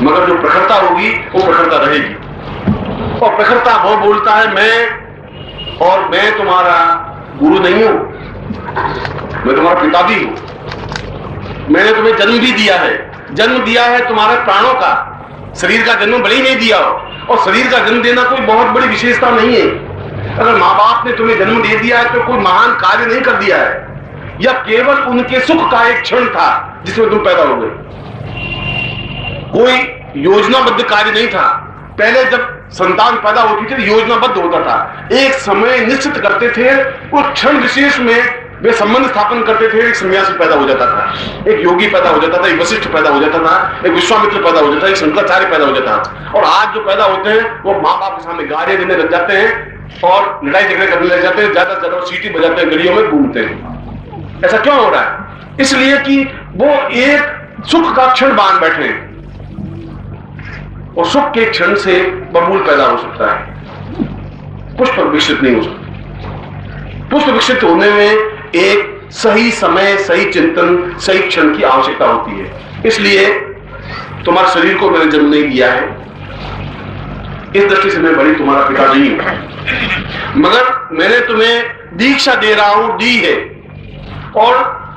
मगर जो प्रखरता होगी वो प्रखरता रहेगी। और प्रखरता वो बोलता है मैं तुम्हारा गुरु नहीं हूं, मैं तुम्हारा पिता भी हूं, मैंने तुम्हें जन्म भी दिया है, जन्म दिया है तुम्हारे प्राणों का, शरीर का जन्म भले ही नहीं दिया हो, और शरीर का जन्म देना कोई बहुत बड़ी विशेषता नहीं है। अगर माँ बाप ने तुम्हें जन्म दे दिया है तो कोई महान कार्य नहीं कर दिया है, या केवल उनके सुख का एक क्षण था जिसमें तुम पैदा हो गए। कोई योजनाबद्ध कार्य नहीं था। पहले जब संतान पैदा होती थी योजनाबद्ध होता था, एक समय निश्चित करते थे, उस क्षण विशेष में वे संबंध स्थापन करते थे। एक सन्यासी पैदा हो जाता था, एक योगी पैदा हो जाता था, एक वशिष्ठ पैदा हो जाता था, एक विश्वामित्र पैदा हो जाता था, एक शंकराचार्य पैदा हो जाता था। और आज जो पैदा होते हैं वो माँ बाप के सामने गालियां देने लग जाते हैं और लड़ाई झगड़े करने लग जाते हैं, ज्यादा से ज्यादा सीटी बजाते हैं, गलियों में घूमते हैं। ऐसा क्यों हो रहा है? इसलिए कि वो एक सुख का क्षण बांध बैठे हैं, और सुख के क्षण से बबूल पैदा हो सकता है, पुष्प विकसित नहीं हो सकता। पुष्प विकसित होने में एक सही समय, सही चिंतन, सही क्षण की आवश्यकता होती है। इसलिए तुम्हारे शरीर को मैंने जन्म नहीं दिया है, इस दृष्टि से मैं बड़ी तुम्हारा पिता नहीं हूं, मगर मैंने तुम्हें दीक्षा दे रहा हूं, दी है। और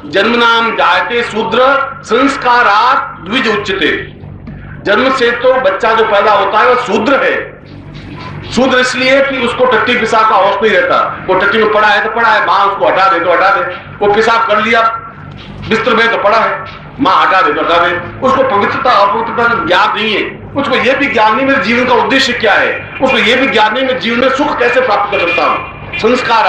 जन्म नाम जायते शूद्र संस्कारात् द्विज उच्यते। जन्म से तो बच्चा जो पैदा होता है वह शूद्र है। शूद्र इसलिए कि उसको टट्टी पिशाब का होश नहीं रहता, वो टट्टी में पड़ा है तो पड़ा है, माँ उसको हटा दे तो हटा दे, वो पिशाब कर लिया बिस्तर में तो पड़ा है, माँ हटा दे तो हटा दे, उसको पवित्रता अपवित्रता का ज्ञान नहीं है, उसको यह भी ज्ञान नहीं मेरे जीवन का उद्देश्य क्या है, उसको यह भी ज्ञान नहीं मैं जीवन में सुख कैसे प्राप्त कर सकता हूं। संस्कार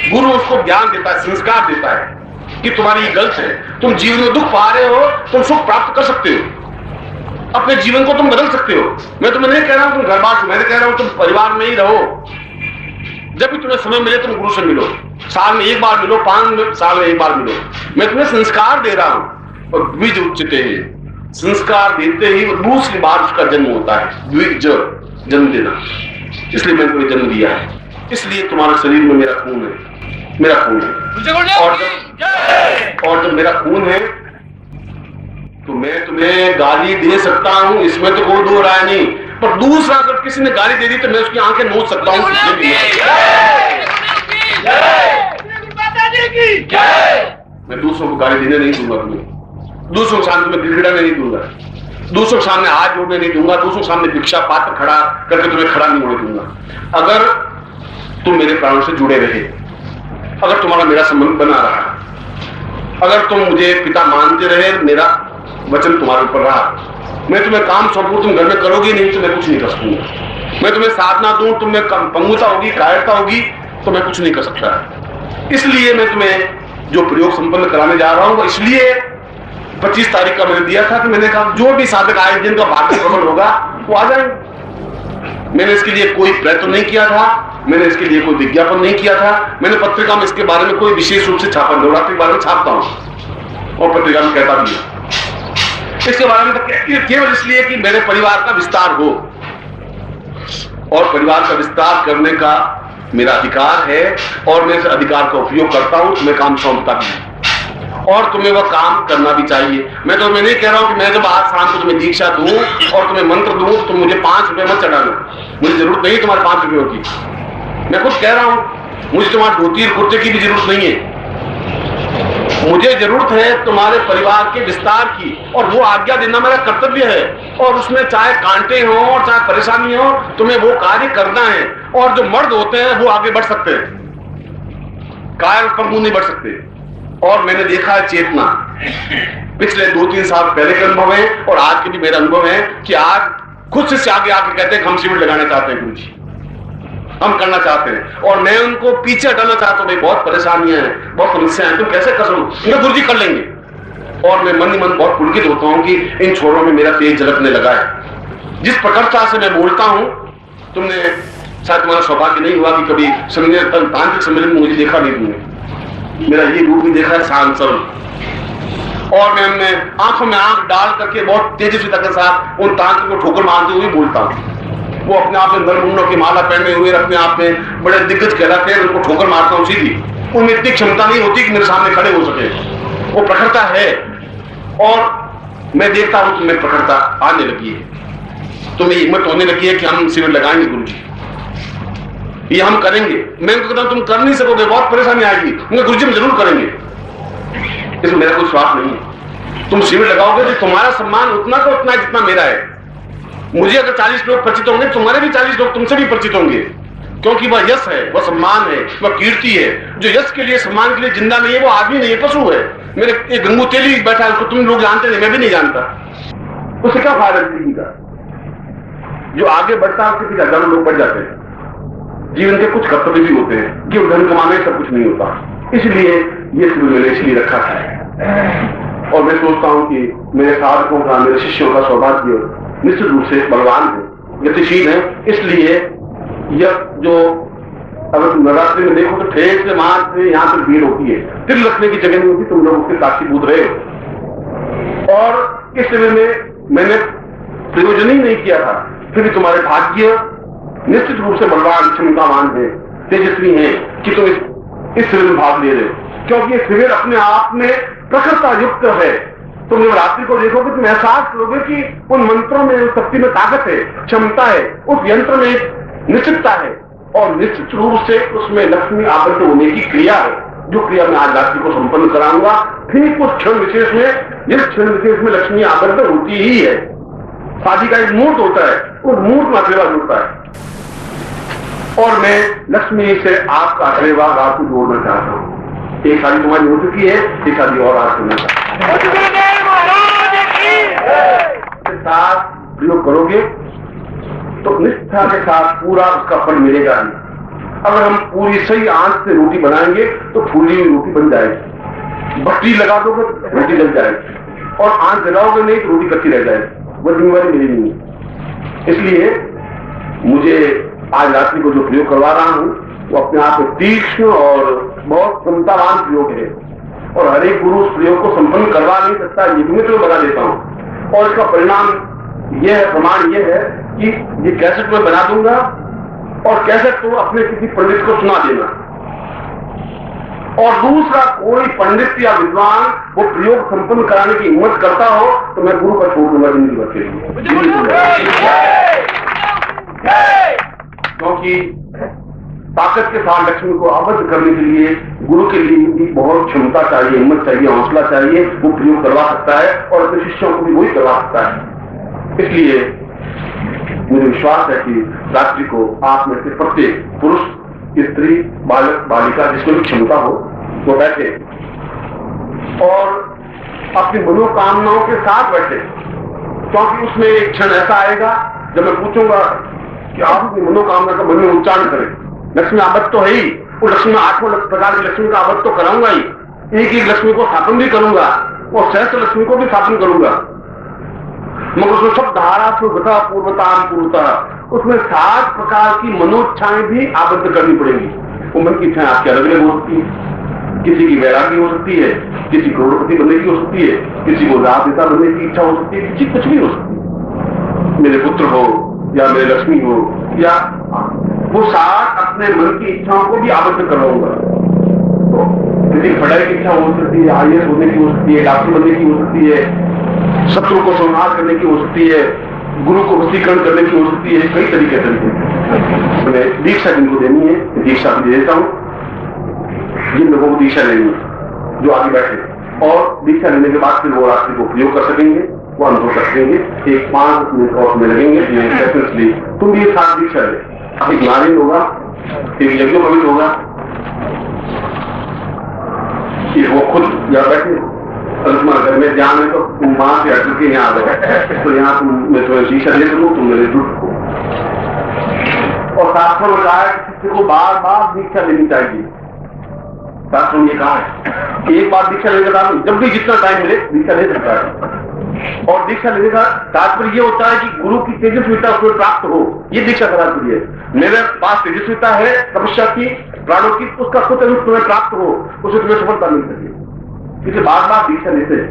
गुरु उसको ज्ञान देता है, संस्कार देता है कि तुम्हारी ये गलत है, तुम जीवन में दुख पा रहे हो, तुम सुख प्राप्त कर सकते हो, अपने जीवन को तुम बदल सकते हो। मैं तुम्हें नहीं कह रहा हूं तुम घर बार, मैं कह रहा हूं तुम परिवार में ही रहो, जब भी तुम्हें समय मिले तुम गुरु से मिलो, साल में एक बार मिलो, 5 साल में एक बार मिलो। मैं तुम्हें संस्कार दे रहा हूं। और द्विज उच्चते हैं, संस्कार देते ही दूसरी बार उसका जन्म होता है, द्विज जन्म देना। इसलिए मैंने तुम्हें जन्म दिया है, इसलिए तुम्हारे शरीर में मेरा खून है, मेरा खून है। और जब मेरा खून है तो मैं तुम्हें गाली दे सकता हूं, इसमें तो कोई दो राय नहीं, पर दूसरा अगर किसी ने गाली दे दी तो मैं उसकी आंखें नोच सकता हूं। मैं दूसरों को गाली देने नहीं दूंगा, तुम्हें दूसरों के सामने तुम्हें गिड़गिड़ाने नहीं दूंगा, दूसरों के सामने हाथ जोड़ने नहीं दूंगा, दूसरों के सामने भिक्षा पात्र खड़ा करके तुम्हें खड़ा नहीं होने दूंगा। अगर तुम मेरे प्राणों से जुड़े रहे, अगर तुम्हारा मेरा संबंध बना रहा, अगर तुम मुझे पिता मानते रहे, मेरा वचन तुम्हारे ऊपर रहा, मैं तुम्हें काम सौंपूं, तुम घर में करोगे नहीं तो मैं कुछ नहीं कर सकूंगा। मैं तुम्हें साधना दूं, तुम्हें पंगुता होगी, कायरता होगी, तो मैं कुछ नहीं कर सकता। इसलिए मैं तुम्हें जो प्रयोग संपन्न कराने जा रहा हूं, इसलिए 25 तारीख का मैंने दिया था कि मैंने कहा जो भी साधक आए जिनका भाग्य प्रबल होगा वो आ जाए। मैंने इसके लिए कोई प्रयत्न नहीं किया था, मैंने इसके लिए कोई विज्ञापन नहीं किया था, मैंने पत्रिका में इसके बारे में कोई विशेष रूप से छापा, नवरात्रि के बारे में छापता हूं और पत्रिका में कहता भी है इसके बारे में, तो केवल इसलिए कि मेरे परिवार का विस्तार हो, और परिवार का विस्तार करने का मेरा अधिकार है, और मैं इस अधिकार का उपयोग करता हूं, तुम्हें काम सौंपता भी, और तुम्हें वह काम करना भी चाहिए। मैं नहीं कह रहा हूं कि मैं जब आज शाम को तुम्हें दीक्षा दूं और तुम्हें मंत्र दूं तो मुझे 5 रुपए मत चढ़ाना, मुझे जरूरत नहीं तुम्हारे 5 रुपयों की। मैं खुद कह रहा हूं मुझे तुम्हारे धोती और कुर्ते की भी जरूरत नहीं है, मुझे जरूरत है तुम्हारे परिवार के विस्तार की, और वो आज्ञा देना मेरा कर्तव्य है, और उसमें चाहे कांटे हो और चाहे परेशानी हो, तुम्हें वो कार्य करना है। और जो मर्द होते हैं वो आगे बढ़ सकते हैं, कायर पर मुंह नहीं बढ़ सकते। और मैंने देखा है चेतना, पिछले 2-3 साल पहले के अनुभव है और आज के भी मेरा अनुभव है कि आज खुद से आगे आके कहते हैं हम शिविर लगाना चाहते हैं, गुरु जी हम करना चाहते हैं, और मैं उनको पीछे हटाना चाहता हूं, भाई बहुत परेशानियां हैं, बहुत समस्याएं हैं, तुम कैसे कर सकते? गुरु जी कर लेंगे। और मैं मन ही मन बहुत पुलकित होता हूं कि इन छोरों में मेरा तेज झलकने लगा है। जिस प्रखरता से मैं बोलता हूं, तुमने शायद तुम्हारा सौभाग्य नहीं हुआ कि कभी तांत्रिक सम्मेलन में मुझे देखा नहीं तुमने, मेरा ये रूप भी देखा है शांत सरल, और मैं आंखों में आंख डाल करके बहुत तेजस्विता के साथ उन तांत्रिक को ठोकर मारते हुए बोलता हूं। वो अपने आप में नरमुंडों की माला पहने हुए अपने आप में बड़े दिग्गज कहलाते हैं, उनको ठोकर मारता हूं सीधी, उनमें इतनी क्षमता नहीं होती कि मेरे सामने खड़े हो सके, वो प्रखरता है। और मैं देखता हूं तुम्हें प्रखरता आने लगी है, तुम्हें हिम्मत होने लगी है कि हम शिविर लगाएंगे गुरु जी, ये हम करेंगे। मैं कहता हूं तुम कर नहीं सकोगे, बहुत परेशानी आएगी। गुरु जी हम जरूर करेंगे, इसमें मेरा कोई स्वार्थ नहीं है। तुम शिविर लगाओगे तो तुम्हारा सम्मान उतना का उतना जितना मेरा है। मुझे अगर 40 लोग परिचित होंगे, तुम्हारे भी 40 लोग तुमसे भी परिचित होंगे, क्योंकि वह यश है, वह सम्मान है, वह कीर्ति है। जो यश के लिए सम्मान के लिए जिंदा नहीं है वो आदमी नहीं है, पशु है। मेरे एक गंगू तेली बैठा है, उसको तुम लोग जानते नहीं, मैं भी नहीं जानता, उससे क्या फायदा जिंदगी का। जो आगे बढ़ता है उसके पीछे हजारों लोग बढ़ जाते हैं। जीवन के कुछ कर्तव्य भी होते हैं कि धन कमाने सब कुछ नहीं होता। इसलिए ये शिविर मैंने इसलिए रखा था। और मैं सोचता हूं कि मेरे साधकों का, मेरे शिष्यों का सौभाग्य निश्चित रूप से बलवान है, गतिशील है। इसलिए यह जो अगर तुम नवरात्रि में देखो तो ठेठ से वहां से यहां तक भीड़ होती है, तिल रखने की जगह नहीं होती। तुम लोग उसके साक्षीभूत रहे हो। और इस शिविर में मैंने प्रयोजन ही नहीं किया था, फिर भी तुम्हारे भाग्य निश्चित रूप से बलवान, क्षमतावान है, तेजस्वी है कि तुम इस शिविर में भाग ले रहे हो। क्योंकि ये शिविर अपने आप में प्रखरता युक्त है। तुम नवरात्रि को देखोगे तुम एहसास करोगे कि उन मंत्रों में, उस शक्ति में ताकत है, क्षमता है, उस यंत्र में निश्चितता है, और निश्चित रूप से उसमें लक्ष्मी आबद्ध होने की क्रिया है, जो क्रिया मैं आज रात्रि को संपन्न कराऊंगा। ठीक उस क्षण विशेष में, जिस क्षण विशेष में लक्ष्मी आबद्ध होती ही है। शादी का एक मुहूर्त होता है, उस मुहूर्त में आशीर्वाद होता है। और मैं लक्ष्मी से आपका आशीर्वाद आपको जोड़ना चाहता हूं। एक शादी तुम्हारी हो चुकी है, एक शादी और आज होना चाहता हूं। साथ प्रयोग करोगे तो निष्ठा के साथ पूरा उसका फल मिलेगा ही। अगर हम पूरी सही आंच से रोटी बनाएंगे तो फूली हुई रोटी बन जाएगी। भट्टी लगा दोगे तो रोटी जल जाएगी, और आंच जलाओगे नहीं तो रोटी कच्ची रह जाएगी। वो जिम्मेवारी मेरी नहीं है। इसलिए मुझे आज रात्रि को जो प्रयोग करवा रहा हूं वो अपने आप में तीक्ष्ण और बहुत क्षमतावान प्रयोग है, और हर एक गुरु उस प्रयोग को संपन्न करवा नहीं सकता, ये भी मैं तो बता देता हूं। और इसका परिणाम यह है, प्रमाण यह है कि ये कैसेट में बना दूंगा, और कैसेट तो अपने किसी पंडित को सुना देना, और दूसरा कोई पंडित या विद्वान वो प्रयोग संपन्न कराने की हिम्मत करता हो तो मैं गुरु का छोड़ दूंगा जिंदगी भर के लिए। क्योंकि ताकत के साथ लक्ष्मी को आबद्ध करने के लिए गुरु के लिए भी बहुत क्षमता चाहिए, हिम्मत चाहिए, हौसला चाहिए। वो प्रयोग करवा सकता है और अपने शिष्यों को भी वही करवा सकता है। इसलिए मुझे विश्वास है कि रात्रि को आप में से प्रत्येक पुरुष, स्त्री, बालक, बालिका जिसमें भी क्षमता हो वो बैठे और अपनी मनोकामनाओं के साथ बैठे। क्योंकि उसमें एक क्षण ऐसा आएगा जब मैं पूछूंगा कि आप अपनी मनोकामना का मन में उच्चारण करें। लक्ष्मी आबद्ध तो है ही, वो लक्ष्मी 8 प्रकार की लक्ष्मी का आबद्ध तो कराऊंगा ही, एक एक लक्ष्मी को स्थापन भी करूंगा और सहस्त्र लक्ष्मी को भी स्थापन करूंगा। मगर उसमें सब धारा सुगता पूर्वता पूर्वता, उसमें 7 प्रकार की मनोच्छाएं भी आबद्ध करनी पड़ेगी। वो मन की इच्छाएं आपकी अलग अलग हो सकती है। किसी की वैरागी हो सकती है, किसी करोड़पति बनने की हो सकती है, किसी को राजनेता बनने की इच्छा हो सकती है, किसी कुछ भी हो सकती है। मेरे पुत्र हो या मेरे लक्ष्मी हो, या वो 7 अपने मन की इच्छाओं को भी आबद्ध करवाऊंगा। तो किसी की पढ़ाई की इच्छा हो सकती है, IAS होने की हो सकती है, डॉक्टर बनने की हो सकती है, शत्रु को संहार करने की हो सकती है, गुरु को वशीकरण करने की हो सकती है। कई तरीके मैंने दीक्षा जिनको देनी है दीक्षा भी दे देता हूं। जिन लोगों को दीक्षा लेनी है जो आगे बैठे, और दीक्षा लेने के बाद फिर वो रात्रि को प्रयोग कर सकेंगे, वो अनुभव कर सकेंगे। एक 5 मिनट और में लगेंगे। तुम भी एक साथ दीक्षा ले, एक नारायण होगा, एक यज्ञोपवीत होगा, कि वो खुद यहाँ बैठे। अगर तुम्हारे घर में ध्यान है तो तुम वहां से हट के यहाँ आ गए, तो यहाँ मैं तुम्हें दीक्षा दे सकूं, तुम मेरे जुट हो। और शास्त्रों में कहा है किसी को बार बार दीक्षा लेनी चाहिए। शास्त्रों ने कहा है एक बार दीक्षा लेने का जब भी जितना टाइम मिले दीक्षा ले सकता है। और दीक्षा लेने का तात्पर्य ये होता है कि गुरु की तेजस्विता उसमें प्राप्त हो, ये दीक्षा का तात्पर्य है। मेरे पास तेजस्विता है तपस्या की, प्राणों की, उसका कुछ रूप तुम्हें प्राप्त हो, उसे तुम्हें सफलता मिल सके, इसलिए बार बार दीक्षा लेते हैं।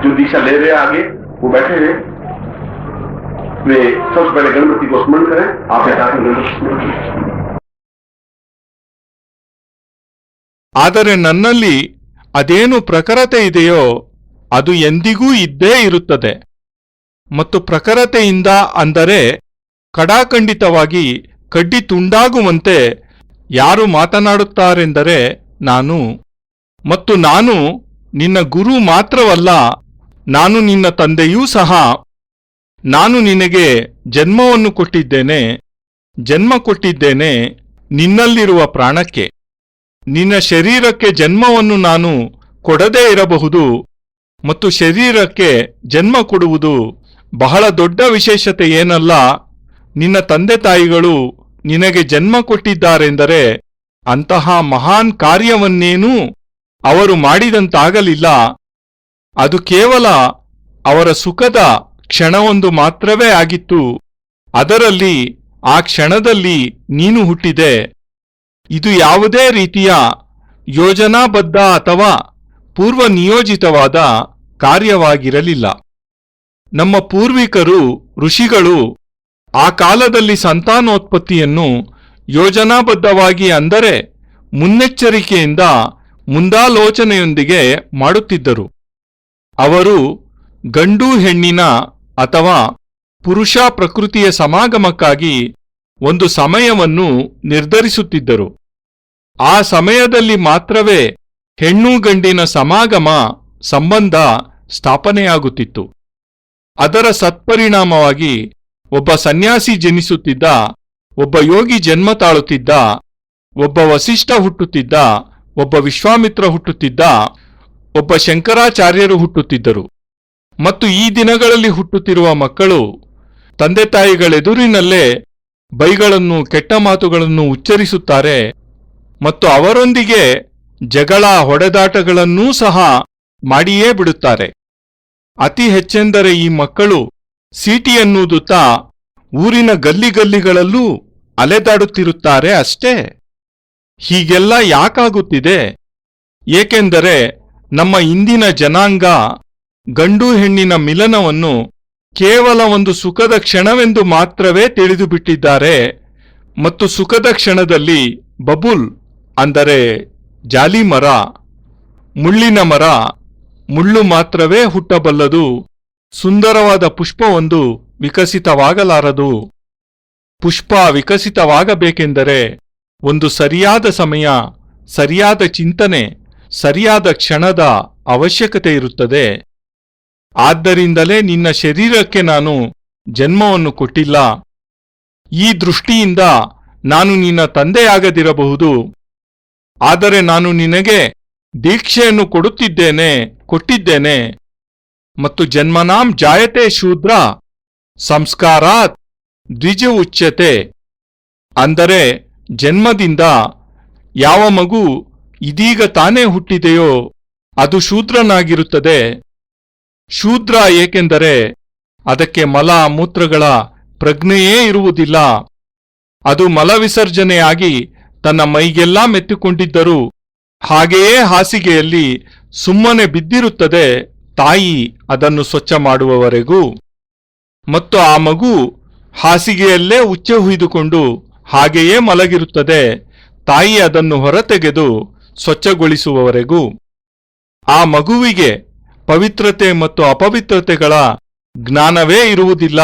जो दीक्षा ले रहे हैं आगे वो बैठे हैं, वे सबसे पहले गणपति को स्मरण करें। आप ಆದರೆ ನನ್ನಲ್ಲಿ ಅದೇನು ಪ್ರಖರತೆ ಇದೆಯೋ ಅದು ಎಂದಿಗೂ ಇದ್ದೇ ಇರುತ್ತದೆ. ಮತ್ತು ಪ್ರಖರತೆಯಿಂದ ಅಂದರೆ ಕಡಾಖಂಡಿತವಾಗಿ ಕಡ್ಡಿ ತುಂಡಾಗುವಂತೆ ಯಾರು ಮಾತನಾಡುತ್ತಾರೆಂದರೆ ನಾನು. ಮತ್ತು ನಾನು ನಿನ್ನ ಗುರು ಮಾತ್ರವಲ್ಲ, ನಾನು ನಿನ್ನ ತಂದೆಯೂ ಸಹ. ನಾನು ನಿನಗೆ ಜನ್ಮವನ್ನು ಕೊಟ್ಟಿದ್ದೇನೆ, ಜನ್ಮ ಕೊಟ್ಟಿದ್ದೇನೆ ನಿನ್ನಲ್ಲಿರುವ ಪ್ರಾಣಕ್ಕೆ. ನಿನ್ನ ಶರೀರಕ್ಕೆ ಜನ್ಮವನ್ನು ನಾನು ಕೊಡದೇ ಇರಬಹುದು, ಮತ್ತು ಶರೀರಕ್ಕೆ ಜನ್ಮ ಕೊಡುವುದು ಬಹಳ ದೊಡ್ಡ ವಿಶೇಷತೆ ಏನಲ್ಲ. ನಿನ್ನ ತಂದೆ ತಾಯಿಗಳು ನಿನಗೆ ಜನ್ಮ ಕೊಟ್ಟಿದ್ದಾರೆಂದರೆ ಅಂತಹ ಮಹಾನ್ ಕಾರ್ಯವನ್ನೇನೂ ಅವರು ಮಾಡಿದಂತಾಗಲಿಲ್ಲ. ಅದು ಕೇವಲ ಅವರ ಸುಖದ ಕ್ಷಣವೊಂದು ಮಾತ್ರವೇ ಆಗಿತ್ತು. ಅದರಲ್ಲಿ ಆ ಕ್ಷಣದಲ್ಲಿ ನೀನು ಹುಟ್ಟಿದೆ. ಇದು ಯಾವುದೇ ರೀತಿಯ ಯೋಜನಾಬದ್ಧ ಅಥವಾ ಪೂರ್ವ ನಿಯೋಜಿತವಾದ ಕಾರ್ಯವಾಗಿರಲಿಲ್ಲ. ನಮ್ಮ ಪೂರ್ವಿಕರು ಋಷಿಗಳು ಆ ಕಾಲದಲ್ಲಿ ಸಂತಾನೋತ್ಪತ್ತಿಯನ್ನು ಯೋಜನಾಬದ್ಧವಾಗಿ ಅಂದರೆ ಮುನ್ನೆಚ್ಚರಿಕೆಯಿಂದ ಮುಂದಾಲೋಚನೆಯೊಂದಿಗೆ ಮಾಡುತ್ತಿದ್ದರು. ಅವರು ಗಂಡು ಹೆಣ್ಣಿನ ಅಥವಾ ಪುರುಷ ಪ್ರಕೃತಿಯ ಸಮಾಗಮಕ್ಕಾಗಿ ಒಂದು ಸಮಯವನ್ನು ನಿರ್ಧರಿಸುತ್ತಿದ್ದರು. ಆ ಸಮಯದಲ್ಲಿ ಮಾತ್ರವೇ ಹೆಣ್ಣು ಗಂಡಿನ ಸಮಾಗಮ ಸಂಬಂಧ ಸ್ಥಾಪನೆಯಾಗುತ್ತಿತ್ತು. ಅದರ ಸತ್ಪರಿಣಾಮವಾಗಿ ಒಬ್ಬ ಸನ್ಯಾಸಿ ಜನಿಸುತ್ತಿದ್ದ, ಒಬ್ಬ ಯೋಗಿ ಜನ್ಮ ತಾಳುತ್ತಿದ್ದ, ಒಬ್ಬ ವಸಿಷ್ಠ ಹುಟ್ಟುತ್ತಿದ್ದ, ಒಬ್ಬ ವಿಶ್ವಾಮಿತ್ರ ಹುಟ್ಟುತ್ತಿದ್ದ, ಒಬ್ಬ ಶಂಕರಾಚಾರ್ಯರು ಹುಟ್ಟುತ್ತಿದ್ದರು. ಮತ್ತು ಈ ದಿನಗಳಲ್ಲಿ ಹುಟ್ಟುತ್ತಿರುವ ಮಕ್ಕಳು ತಂದೆ ತಾಯಿಗಳೆದುರಿನಲ್ಲೇ ಬೈಗಳನ್ನು ಕೆಟ್ಟ ಮಾತುಗಳನ್ನು ಉಚ್ಚರಿಸುತ್ತಾರೆ ಮತ್ತು ಅವರೊಂದಿಗೆ ಜಗಳ ಹೊಡೆದಾಟಗಳನ್ನೂ ಸಹ ಮಾಡಿಯೇ ಬಿಡುತ್ತಾರೆ. ಅತಿ ಹೆಚ್ಚೆಂದರೆ ಈ ಮಕ್ಕಳು ಸೀಟಿಯನ್ನುದುತ್ತಾ ಊರಿನ ಗಲ್ಲಿಗಲ್ಲಿಗಳಲ್ಲೂ ಅಲೆದಾಡುತ್ತಿರುತ್ತಾರೆ ಅಷ್ಟೇ. ಹೀಗೆಲ್ಲ ಯಾಕಾಗುತ್ತಿದೆ? ಏಕೆಂದರೆ ನಮ್ಮ ಇಂದಿನ ಜನಾಂಗ ಗಂಡು ಹೆಣ್ಣಿನ ಮಿಲನವನ್ನು ಕೇವಲ ಒಂದು ಸುಖದ ಕ್ಷಣವೆಂದು ಮಾತ್ರವೇ ತಿಳಿದುಬಿಟ್ಟಿದ್ದಾರೆ. ಮತ್ತು ಸುಖದ ಕ್ಷಣದಲ್ಲಿ ಬಬುಲ್ ಅಂದರೆ ಜಾಲಿ ಮರ, ಮುಳ್ಳಿನ ಮರ, ಮುಳ್ಳು ಮಾತ್ರವೇ ಹುಟ್ಟಬಲ್ಲದು. ಸುಂದರವಾದ ಪುಷ್ಪವೊಂದು ವಿಕಸಿತವಾಗಲಾರದು. ಪುಷ್ಪ ವಿಕಸಿತವಾಗಬೇಕೆಂದರೆ ಒಂದು ಸರಿಯಾದ ಸಮಯ, ಸರಿಯಾದ ಚಿಂತನೆ, ಸರಿಯಾದ ಕ್ಷಣದ ಅವಶ್ಯಕತೆ ಇರುತ್ತದೆ. ಆದ್ದರಿಂದಲೇ ನಿನ್ನ ಶರೀರಕ್ಕೆ ನಾನು ಜನ್ಮವನ್ನು ಕೊಟ್ಟಿಲ್ಲ. ಈ ದೃಷ್ಟಿಯಿಂದ ನಾನು ನಿನ್ನ ತಂದೆಯಾಗದಿರಬಹುದು, ಆದರೆ ನಾನು ನಿನಗೆ ದೀಕ್ಷೆಯನ್ನು ಕೊಟ್ಟಿದ್ದೇನೆ. ಮತ್ತು ಜನ್ಮನಾಂ ಜಾಯತೆ ಶೂದ್ರ ಸಂಸ್ಕಾರಾತ್ ದ್ವಿಜ ಉಚ್ಯತೆ. ಅಂದರೆ ಜನ್ಮದಿಂದ ಯಾವ ಮಗು ಇದೀಗ ತಾನೇ ಹುಟ್ಟಿದೆಯೋ ಅದು ಶೂದ್ರನಾಗಿರುತ್ತದೆ. ಶೂದ್ರ ಏಕೆಂದರೆ ಅದಕ್ಕೆ ಮಲ ಮೂತ್ರಗಳ ಪ್ರಜ್ಞೆಯೇ ಇರುವುದಿಲ್ಲ. ಅದು ಮಲವಿಸರ್ಜನೆಯಾಗಿ ತನ್ನ ಮೈಗೆಲ್ಲಾ ಮೆತ್ತಿಕೊಂಡಿದ್ದರೂ ಹಾಗೆಯೇ ಹಾಸಿಗೆಯಲ್ಲಿ ಸುಮ್ಮನೆ ಬಿದ್ದಿರುತ್ತದೆ ತಾಯಿ ಅದನ್ನು ಸ್ವಚ್ಛ ಮಾಡುವವರೆಗೂ. ಮತ್ತು ಆ ಮಗು ಹಾಸಿಗೆಯಲ್ಲೇ ಉಚ್ಚೆ ಹುಯ್ದುಕೊಂಡು ಹಾಗೆಯೇ ಮಲಗಿರುತ್ತದೆ ತಾಯಿ ಅದನ್ನು ಹೊರತೆಗೆದು ಸ್ವಚ್ಛಗೊಳಿಸುವವರೆಗೂ. ಆ ಮಗುವಿಗೆ ಪವಿತ್ರತೆ ಮತ್ತು ಅಪವಿತ್ರತೆಗಳ ಜ್ಞಾನವೇ ಇರುವುದಿಲ್ಲ.